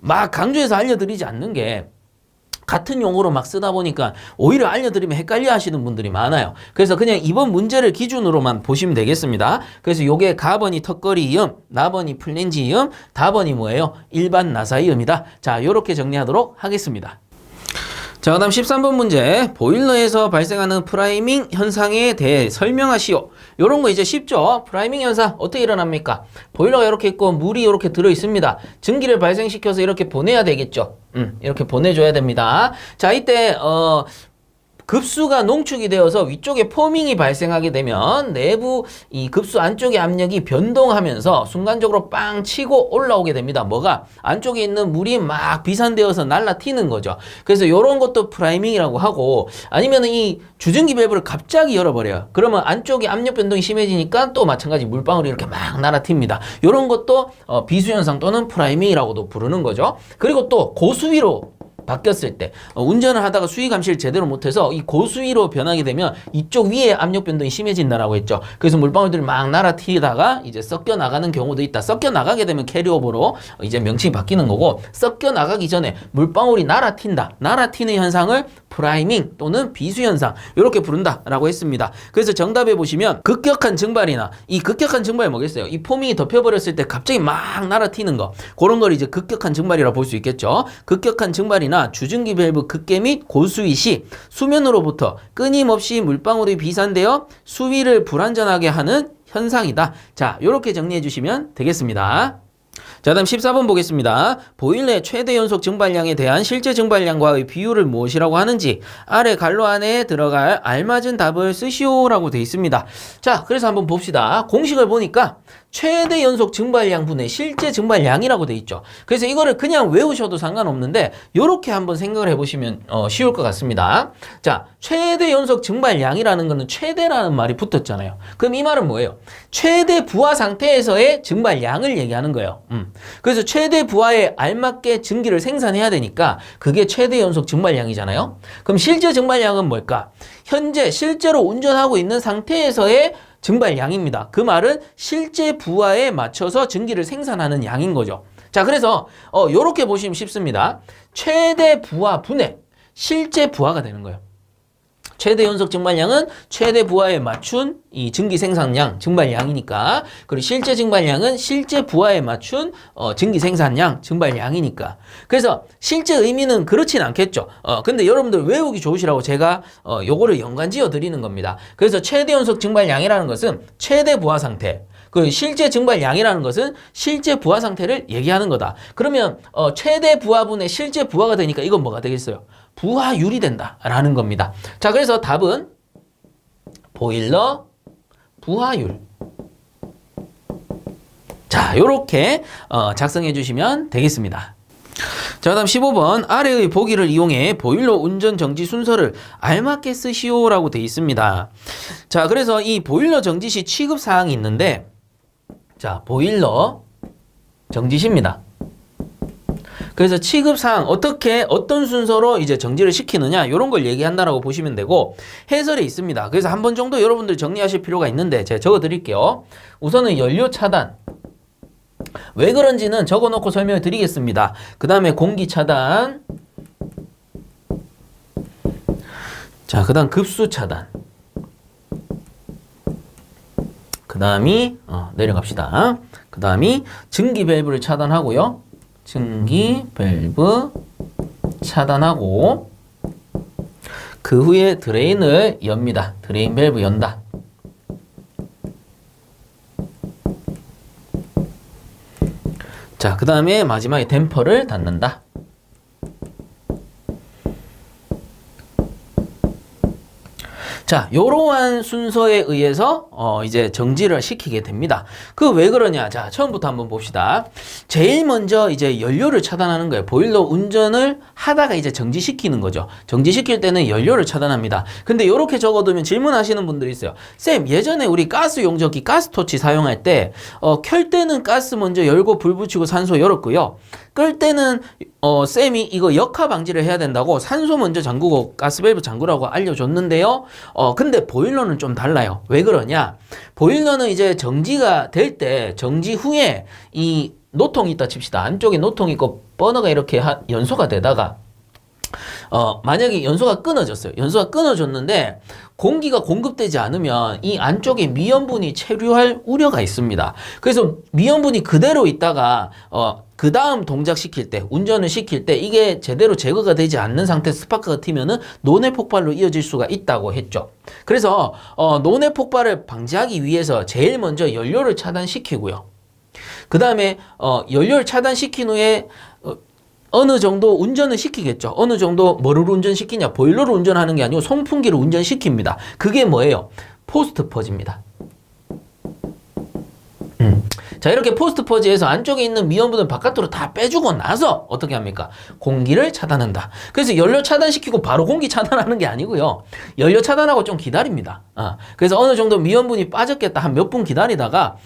막 강조해서 알려드리지 않는 게, 같은 용어로 막 쓰다 보니까 오히려 알려드리면 헷갈려 하시는 분들이 많아요. 그래서 그냥 이번 문제를 기준으로만 보시면 되겠습니다. 그래서 요게 가번이 턱걸이 이음, 나번이 플랜지 이음, 다번이 뭐예요? 일반 나사 이음이다. 자, 요렇게 정리하도록 하겠습니다. 자, 그 다음 13번 문제. 보일러에서 발생하는 프라이밍 현상에 대해 설명하시오. 요런 거 이제 쉽죠? 프라이밍 현상 어떻게 일어납니까? 보일러가 이렇게 있고 물이 이렇게 들어 있습니다. 증기를 발생시켜서 이렇게 보내야 되겠죠? 이렇게 보내줘야 됩니다. 자, 이때 급수가 농축이 되어서 위쪽에 포밍이 발생하게 되면 내부 이 급수 안쪽의 압력이 변동하면서 순간적으로 빵 치고 올라오게 됩니다. 뭐가? 안쪽에 있는 물이 막 비산되어서 날아튀는 거죠. 그래서 이런 것도 프라이밍이라고 하고, 아니면 이 주전기 밸브를 갑자기 열어버려요. 그러면 안쪽에 압력 변동이 심해지니까 또 마찬가지 물방울이 이렇게 막 날아튑니다. 이런 것도 비수현상 또는 프라이밍이라고도 부르는 거죠. 그리고 또 고수위로 바뀌었을 때, 운전을 하다가 수위 감시를 제대로 못해서 이 고수위로 변하게 되면 이쪽 위에 압력 변동이 심해진다라고 했죠. 그래서 물방울들이 막 날아튀다가 이제 섞여 나가는 경우도 있다. 섞여 나가게 되면 캐리오버로 이제 명칭이 바뀌는 거고, 섞여 나가기 전에 물방울이 날아튀는 현상을 프라이밍 또는 비수 현상 이렇게 부른다라고 했습니다. 그래서 정답에 보시면 급격한 증발이나, 이 급격한 증발이 뭐겠어요? 이 포밍이 덮여버렸을 때 갑자기 막 날아튀는 거, 그런 걸 이제 급격한 증발이라고 볼 수 있겠죠. 급격한 증발이나 밸브나 주증기 밸브 급개 및 고수위 시 수면으로부터 끊임없이 물방울이 비산되어 수위를 불안전하게 하는 현상이다. 자, 요렇게 정리해 주시면 되겠습니다. 자, 다음 14번 보겠습니다. 보일러의 최대 연속 증발량에 대한 실제 증발량과의 비율을 무엇이라고 하는지 아래 괄호 안에 들어갈 알맞은 답을 쓰시오라고 되어 있습니다. 자, 그래서 한번 봅시다. 공식을 보니까 최대 연속 증발량 분의 실제 증발량이라고 되어 있죠. 그래서 이거를 그냥 외우셔도 상관없는데 요렇게 한번 생각을 해보시면 쉬울 것 같습니다. 자, 최대 연속 증발량이라는 거는 최대라는 말이 붙었잖아요. 그럼 이 말은 뭐예요? 최대 부하 상태에서의 증발량을 얘기하는 거예요. 그래서 최대 부하에 알맞게 증기를 생산해야 되니까 그게 최대 연속 증발량이잖아요. 그럼 실제 증발량은 뭘까? 현재 실제로 운전하고 있는 상태에서의 증발량입니다. 그 말은 실제 부하에 맞춰서 증기를 생산하는 양인 거죠. 자, 그래서 요렇게 보시면 쉽습니다. 최대 부하 분의 실제 부하가 되는 거예요. 최대 연속 증발량은 최대 부하에 맞춘 이 증기 생산량, 증발량이니까. 그리고 실제 증발량은 실제 부하에 맞춘 증기 생산량, 증발량이니까. 그래서 실제 의미는 그렇진 않겠죠. 근데 여러분들 외우기 좋으시라고 제가 요거를 연관지어 드리는 겁니다. 그래서 최대 연속 증발량이라는 것은 최대 부하 상태, 그 실제 증발량이라는 것은 실제 부하 상태를 얘기하는 거다. 그러면 최대 부하분의 실제 부하가 되니까 이건 뭐가 되겠어요? 부하율이 된다라는 겁니다. 자, 그래서 답은 보일러 부하율. 자, 요렇게 작성해 주시면 되겠습니다. 자, 다음 15번 아래의 보기를 이용해 보일러 운전 정지 순서를 알맞게 쓰시오라고 되어 있습니다. 자, 그래서 이 보일러 정지 시 취급 사항이 있는데, 자, 보일러 정지시입니다. 그래서 취급사항 어떤 순서로 이제 정지를 시키느냐 이런 걸 얘기한다라고 보시면 되고 해설이 있습니다. 그래서 한 번 정도 여러분들 정리하실 필요가 있는데 제가 적어 드릴게요. 우선은 연료 차단. 왜 그런지는 적어 놓고 설명을 드리겠습니다. 그 다음에 공기 차단. 자, 그 다음 급수 차단. 그 다음이 내려갑시다. 그 다음이 증기 밸브를 차단하고요. 증기 밸브 차단하고 그 후에 드레인을 엽니다. 드레인 밸브 연다. 자, 그 다음에 마지막에 댐퍼를 닫는다. 자, 요러한 순서에 의해서 이제 정지를 시키게 됩니다. 그 왜 그러냐? 자, 처음부터 한번 봅시다. 제일 먼저 이제 연료를 차단하는 거예요. 보일러 운전을 하다가 이제 정지시키는 거죠. 정지시킬 때는 연료를 차단합니다. 근데 요렇게 적어두면 질문하시는 분들이 있어요. 쌤, 예전에 우리 가스 용접기, 가스토치 사용할 때 켤 때는 가스 먼저 열고 불 붙이고 산소 열었고요. 끌 때는 쌤이 이거 역하 방지를 해야 된다고 산소 먼저 잠그고 가스 밸브 잠그라고 알려줬는데요. 근데 보일러는 좀 달라요. 왜 그러냐? 보일러는 이제 정지가 될 때 정지 후에 이 노통이 있다 칩시다. 안쪽에 노통이 있고 버너가 이렇게 연소가 되다가 만약에 연소가 끊어졌어요. 연소가 끊어졌는데 공기가 공급되지 않으면 이 안쪽에 미연분이 체류할 우려가 있습니다. 그래서 미연분이 그대로 있다가 그 다음 동작시킬 때, 운전을 시킬 때 이게 제대로 제거가 되지 않는 상태에서 스파크가 튀면은 논의 폭발로 이어질 수가 있다고 했죠. 그래서 논의 폭발을 방지하기 위해서 제일 먼저 연료를 차단시키고요. 그 다음에 연료를 차단시킨 후에 어느 정도 운전을 시키겠죠. 어느 정도 뭐를 운전시키냐? 보일러를 운전하는 게 아니고 송풍기를 운전시킵니다. 그게 뭐예요? 포스트 퍼지입니다. 자, 이렇게 포스트 퍼지에서 안쪽에 있는 미연분을 바깥으로 다 빼주고 나서 어떻게 합니까? 공기를 차단한다. 그래서 연료 차단시키고 바로 공기 차단하는 게 아니고요. 연료 차단하고 좀 기다립니다. 그래서 어느 정도 미연분이 빠졌겠다 한 몇 분 기다리다가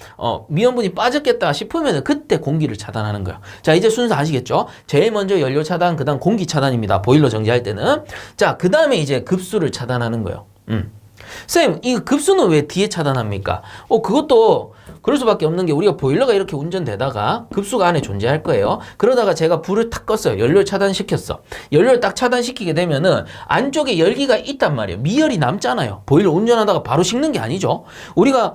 미연분이 빠졌겠다 싶으면 그때 공기를 차단하는 거예요. 자, 이제 순서 아시겠죠? 제일 먼저 연료 차단, 그 다음 공기 차단입니다. 보일러 정지할 때는. 자, 그 다음에 이제 급수를 차단하는 거예요. 쌤, 이 급수는 왜 뒤에 차단합니까? 그것도 그럴 수밖에 없는 게 우리가 보일러가 이렇게 운전되다가 급수가 안에 존재할 거예요. 그러다가 제가 불을 탁 껐어요. 연료를 차단시켰어. 연료를 딱 차단시키게 되면은 안쪽에 열기가 있단 말이에요. 미열이 남잖아요. 보일러 운전하다가 바로 식는 게 아니죠. 우리가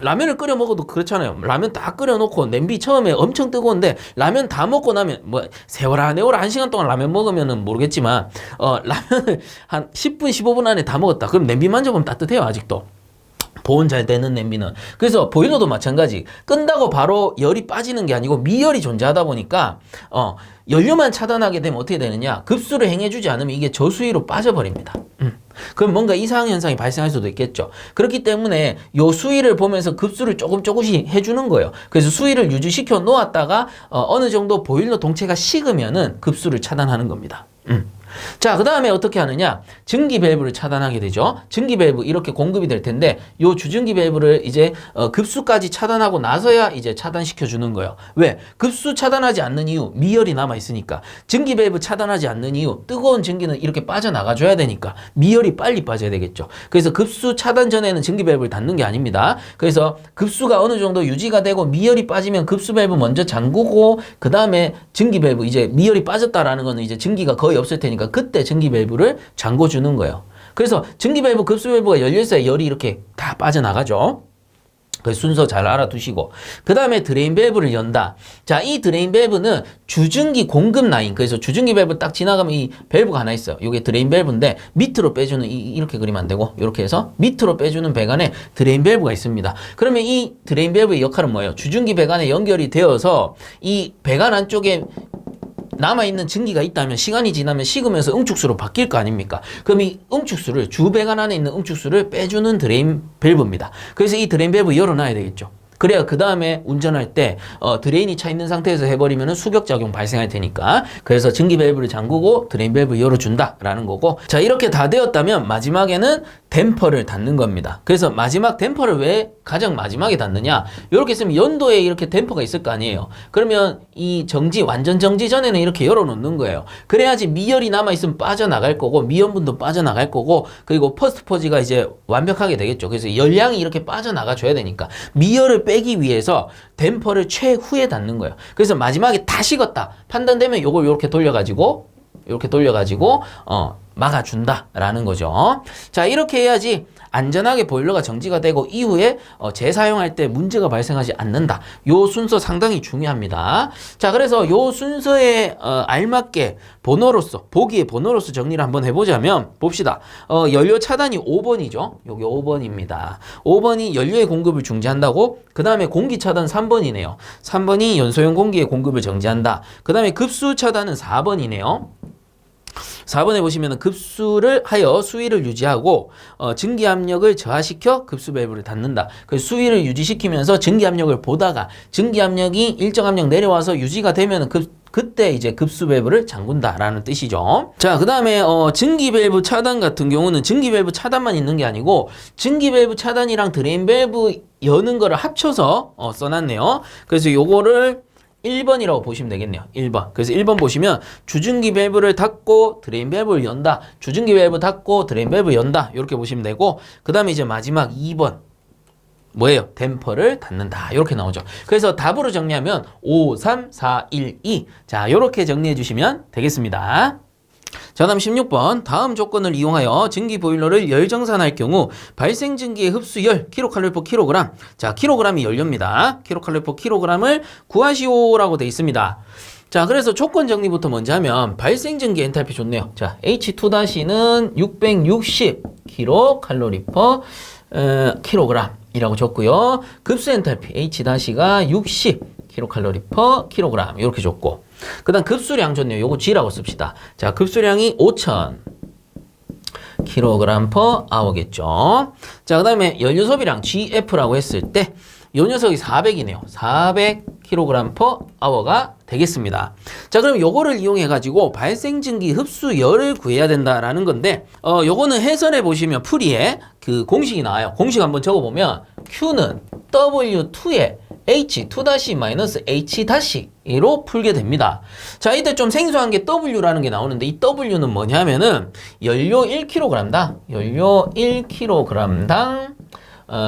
라면을 끓여 먹어도 그렇잖아요. 라면 딱 끓여놓고 냄비 처음에 엄청 뜨거운데 라면 다 먹고 나면 뭐 세월아 내월아 1시간 동안 라면 먹으면은 모르겠지만 라면을 한 10분 15분 안에 다 먹었다. 그럼 냄비 만져보면 따뜻해요. 아직도. 보온 잘 되는 냄비는. 그래서 보일러도 마찬가지. 끈다고 바로 열이 빠지는 게 아니고 미열이 존재하다 보니까 연료만 차단하게 되면 어떻게 되느냐? 급수를 행해주지 않으면 이게 저수위로 빠져버립니다. 그럼 뭔가 이상 현상이 발생할 수도 있겠죠. 그렇기 때문에 요 수위를 보면서 급수를 조금씩 해주는 거예요. 그래서 수위를 유지시켜 놓았다가 어느 정도 보일러 동체가 식으면은 급수를 차단하는 겁니다. 자, 그 다음에 어떻게 하느냐? 증기 밸브를 차단하게 되죠. 증기 밸브 이렇게 공급이 될 텐데 요 주증기 밸브를 이제 급수까지 차단하고 나서야 이제 차단시켜 주는 거예요. 왜? 급수 차단하지 않는 이유 미열이 남아 있으니까. 증기 밸브 차단하지 않는 이유 뜨거운 증기는 이렇게 빠져나가 줘야 되니까 미열이 빨리 빠져야 되겠죠. 그래서 급수 차단 전에는 증기 밸브를 닫는 게 아닙니다. 그래서 급수가 어느 정도 유지가 되고 미열이 빠지면 급수 밸브 먼저 잠그고 그 다음에 증기 밸브 이제 미열이 빠졌다라는 거는 이제 증기가 거의 없을 테니까 그때 증기 밸브를 잠궈주는 거예요. 그래서 증기 밸브, 급수 밸브가 열려있어야 열이 이렇게 다 빠져나가죠. 그 순서 잘 알아두시고 그 다음에 드레인 밸브를 연다. 자, 이 드레인 밸브는 주증기 공급 라인. 그래서 주증기 밸브 딱 지나가면 이 밸브가 하나 있어요. 이게 드레인 밸브인데 밑으로 빼주는 이렇게 그리면 안 되고 이렇게 해서 밑으로 빼주는 배관에 드레인 밸브가 있습니다. 그러면 이 드레인 밸브의 역할은 뭐예요? 주증기 배관에 연결이 되어서 이 배관 안쪽에 남아있는 증기가 있다면 시간이 지나면 식으면서 응축수로 바뀔 거 아닙니까? 그럼 이 응축수를 주배관 안에 있는 응축수를 빼주는 드레인 밸브입니다. 그래서 이 드레인 밸브 열어놔야 되겠죠. 그래야 그 다음에 운전할 때 드레인이 차 있는 상태에서 해버리면 수격작용 발생할 테니까. 그래서 증기 밸브를 잠그고 드레인 밸브 열어준다라는 거고. 자, 이렇게 다 되었다면 마지막에는 댐퍼를 닫는 겁니다. 그래서 마지막 댐퍼를 왜 가장 마지막에 닫느냐? 이렇게 있으면 연도에 이렇게 댐퍼가 있을 거 아니에요. 그러면 이 완전 정지 전에는 이렇게 열어놓는 거예요. 그래야지 미열이 남아있으면 빠져나갈 거고 미연분도 빠져나갈 거고 그리고 퍼스트 퍼지가 이제 완벽하게 되겠죠. 그래서 열량이 이렇게 빠져나가 줘야 되니까 미열을 빼기 위해서 댐퍼를 최후에 닫는 거예요. 그래서 마지막에 다 식었다 판단되면 요걸 이렇게 돌려가지고 막아준다라는 거죠. 자, 이렇게 해야지 안전하게 보일러가 정지가 되고 이후에 재사용할 때 문제가 발생하지 않는다. 요 순서 상당히 중요합니다. 자, 그래서 요 순서에 알맞게 보기의 번호로서 정리를 한번 해보자면 봅시다. 연료 차단이 5번이죠. 여기 5번입니다. 5번이 연료의 공급을 중지한다고. 그 다음에 공기 차단 3번이네요. 3번이 연소용 공기의 공급을 정지한다. 그 다음에 급수 차단은 4번이네요. 4번에 보시면 급수를 하여 수위를 유지하고 증기 압력을 저하시켜 급수 밸브를 닫는다. 그래서 수위를 유지시키면서 증기 압력을 보다가 증기 압력이 일정 압력 내려와서 유지가 되면 그때 이제 급수 밸브를 잠근다라는 뜻이죠. 자, 그 다음에 증기 밸브 차단 같은 경우는 증기 밸브 차단만 있는 게 아니고 증기 밸브 차단이랑 드레인 밸브 여는 거를 합쳐서 써놨네요. 그래서 요거를 1번이라고 보시면 되겠네요. 1번. 그래서 1번 보시면 주증기 밸브를 닫고 드레인 밸브를 연다. 주증기 밸브 닫고 드레인 밸브 연다. 이렇게 보시면 되고 그 다음에 이제 마지막 2번. 뭐예요? 댐퍼를 닫는다. 이렇게 나오죠. 그래서 답으로 정리하면 5, 3, 4, 1, 2. 자, 이렇게 정리해 주시면 되겠습니다. 자, 다음 16번. 다음 조건을 이용하여 증기 보일러를 열정산할 경우 발생 증기의 흡수열 kcal/kg. 자, kg이 연료입니다. kcal/kg을 구하시오라고 되어 있습니다. 자, 그래서 조건 정리부터 먼저 하면 발생 증기 엔탈피 좋네요. 자, H2-는 660 kcal/kg 이라고 줬고요. 급수 엔탈피 H-가 60 kcal/kg 이렇게 줬고 그 다음 급수량 줬네요. 요거 G라고 씁시다. 자, 급수량이 5000 kg/h겠죠. 자, 그 다음에 연료 소비량 GF라고 했을 때 요 녀석이 400이네요. 400kg/h가 되겠습니다. 자, 그럼 요거를 이용해 가지고 발생 증기 흡수열을 구해야 된다라는 건데 요거는 해설해 보시면 풀이에 그 공식이 나와요. 공식 한번 적어 보면 Q는 W2에 H2-H-로 풀게 됩니다. 자, 이때 좀 생소한 게 W라는 게 나오는데 이 W는 뭐냐면은 연료 1kg당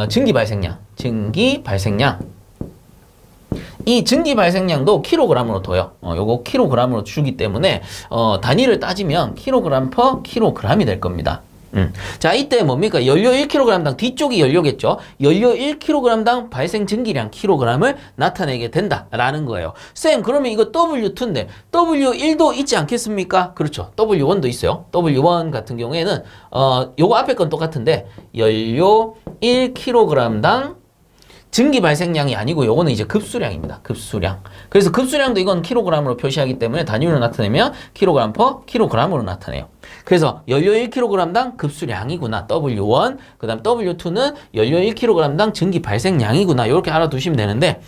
증기 발생량. 이 증기 발생량도 킬로그램으로 둬요. 요거 킬로그램으로 주기 때문에 단위를 따지면 kg/kg이 될 겁니다. 자, 이때 뭡니까? 연료 1kg당 뒤쪽이 연료겠죠? 연료 1kg당 발생 증기량 kg을 나타내게 된다라는 거예요. 쌤, 그러면 이거 W2인데 W1도 있지 않겠습니까? 그렇죠. W1도 있어요. W1 같은 경우에는 요거 앞에 건 똑같은데 연료 1kg당 증기 발생량이 아니고 요거는 이제 급수량입니다. 급수량. 그래서 급수량도 이건 킬로그램으로 표시하기 때문에 단위로 나타내면 kg/kg으로 나타내요. 그래서 연료 1kg당 급수량이구나. W1. 그다음 W2는 연료 1kg당 증기 발생량이구나. 이렇게 알아두시면 되는데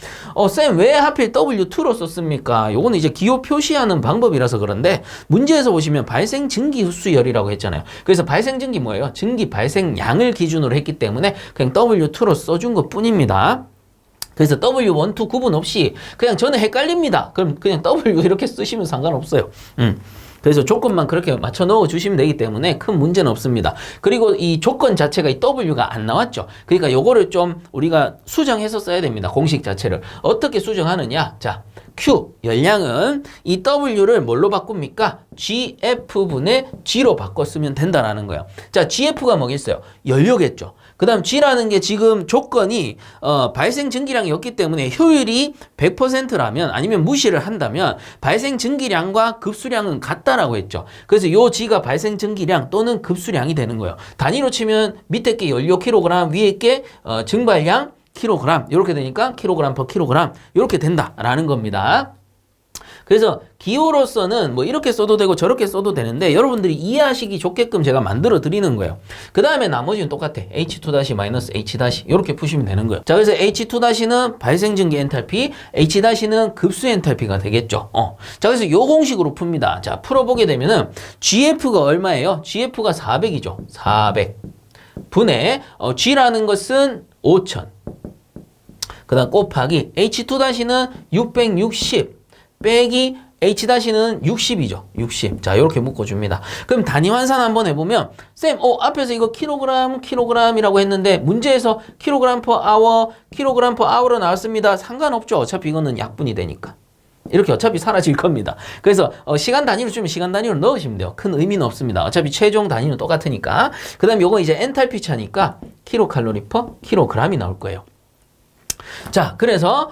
쌤, 왜 하필 W2로 썼습니까? 요거는 이제 기호 표시하는 방법이라서 그런데 문제에서 보시면 발생 증기 흡수열이라고 했잖아요. 그래서 발생 증기 뭐예요? 증기 발생량을 기준으로 했기 때문에 그냥 W2로 써준 것뿐입니다. 그래서 W1, 2 구분 없이 그냥 저는 헷갈립니다. 그럼 그냥 W 이렇게 쓰시면 상관없어요. 그래서 조건만 그렇게 맞춰 넣어 주시면 되기 때문에 큰 문제는 없습니다. 그리고 이 조건 자체가 이 W가 안 나왔죠. 그러니까 요거를 좀 우리가 수정해서 써야 됩니다. 공식 자체를. 어떻게 수정하느냐? 자, Q, 열량은 이 W를 뭘로 바꿉니까? GF분의 G로 바꿔 쓰면 된다라는 거예요. 자, GF가 뭐겠어요? 연료겠죠. 그 다음 G라는 게 지금 조건이 발생 증기량이었기 때문에 효율이 100%라면 아니면 무시를 한다면 발생 증기량과 급수량은 같다라고 했죠. 그래서 요 G가 발생 증기량 또는 급수량이 되는 거예요. 단위로 치면 밑에 게 연료 kg, 위에 게 증발량 kg 이렇게 되니까 kg/kg 이렇게 된다라는 겁니다. 그래서 기호로서는 뭐 이렇게 써도 되고 저렇게 써도 되는데 여러분들이 이해하시기 좋게끔 제가 만들어 드리는 거예요. 그 다음에 나머지는 똑같아. H2-H- 이렇게 푸시면 되는 거예요. 자, 그래서 H2-는 발생 증기 엔탈피, H- 급수 엔탈피가 되겠죠. 자, 그래서 요 공식으로 풉니다. 자, 풀어보게 되면은 GF가 얼마예요? GF가 400이죠. 400 분의 G라는 것은 5000. 그 다음 곱하기 H2-는 660 빼기 H-는 60이죠. 60. 자, 이렇게 묶어줍니다. 그럼 단위 환산 한번 해보면 쌤, 앞에서 이거 킬로그램이라고 했는데 문제에서 킬로그램/hour로 나왔습니다. 상관없죠. 어차피 이거는 약분이 되니까. 이렇게 어차피 사라질 겁니다. 그래서 시간 단위로 주면 시간 단위로 넣으시면 돼요. 큰 의미는 없습니다. 어차피 최종 단위는 똑같으니까. 그 다음 요거 이제 엔탈피 차니까 kcal/kg이 나올 거예요. 자, 그래서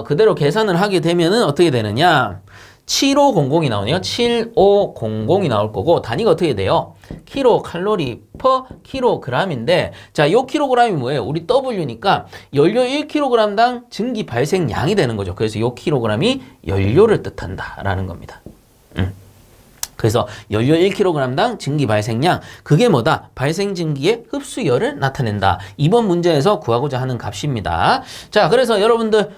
그대로 계산을 하게 되면은 어떻게 되느냐? 7500이 나오네요. 7500이 나올 거고 단위가 어떻게 돼요? kcal/kg인데 자, 요 kg이 뭐예요? 우리 W니까 연료 1kg당 증기 발생량이 되는 거죠. 그래서 요 kg이 연료를 뜻한다라는 겁니다. 그래서 연료 1kg당 증기 발생량, 그게 뭐다? 발생 증기의 흡수열을 나타낸다. 이번 문제에서 구하고자 하는 값입니다. 자, 그래서 여러분들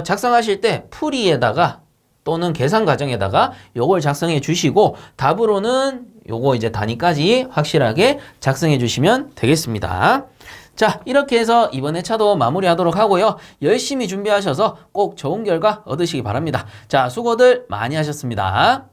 작성하실 때 풀이에다가 또는 계산 과정에다가 요걸 작성해 주시고 답으로는 요거 이제 단위까지 확실하게 작성해 주시면 되겠습니다. 자, 이렇게 해서 이번 회차도 마무리하도록 하고요. 열심히 준비하셔서 꼭 좋은 결과 얻으시기 바랍니다. 자, 수고들 많이 하셨습니다.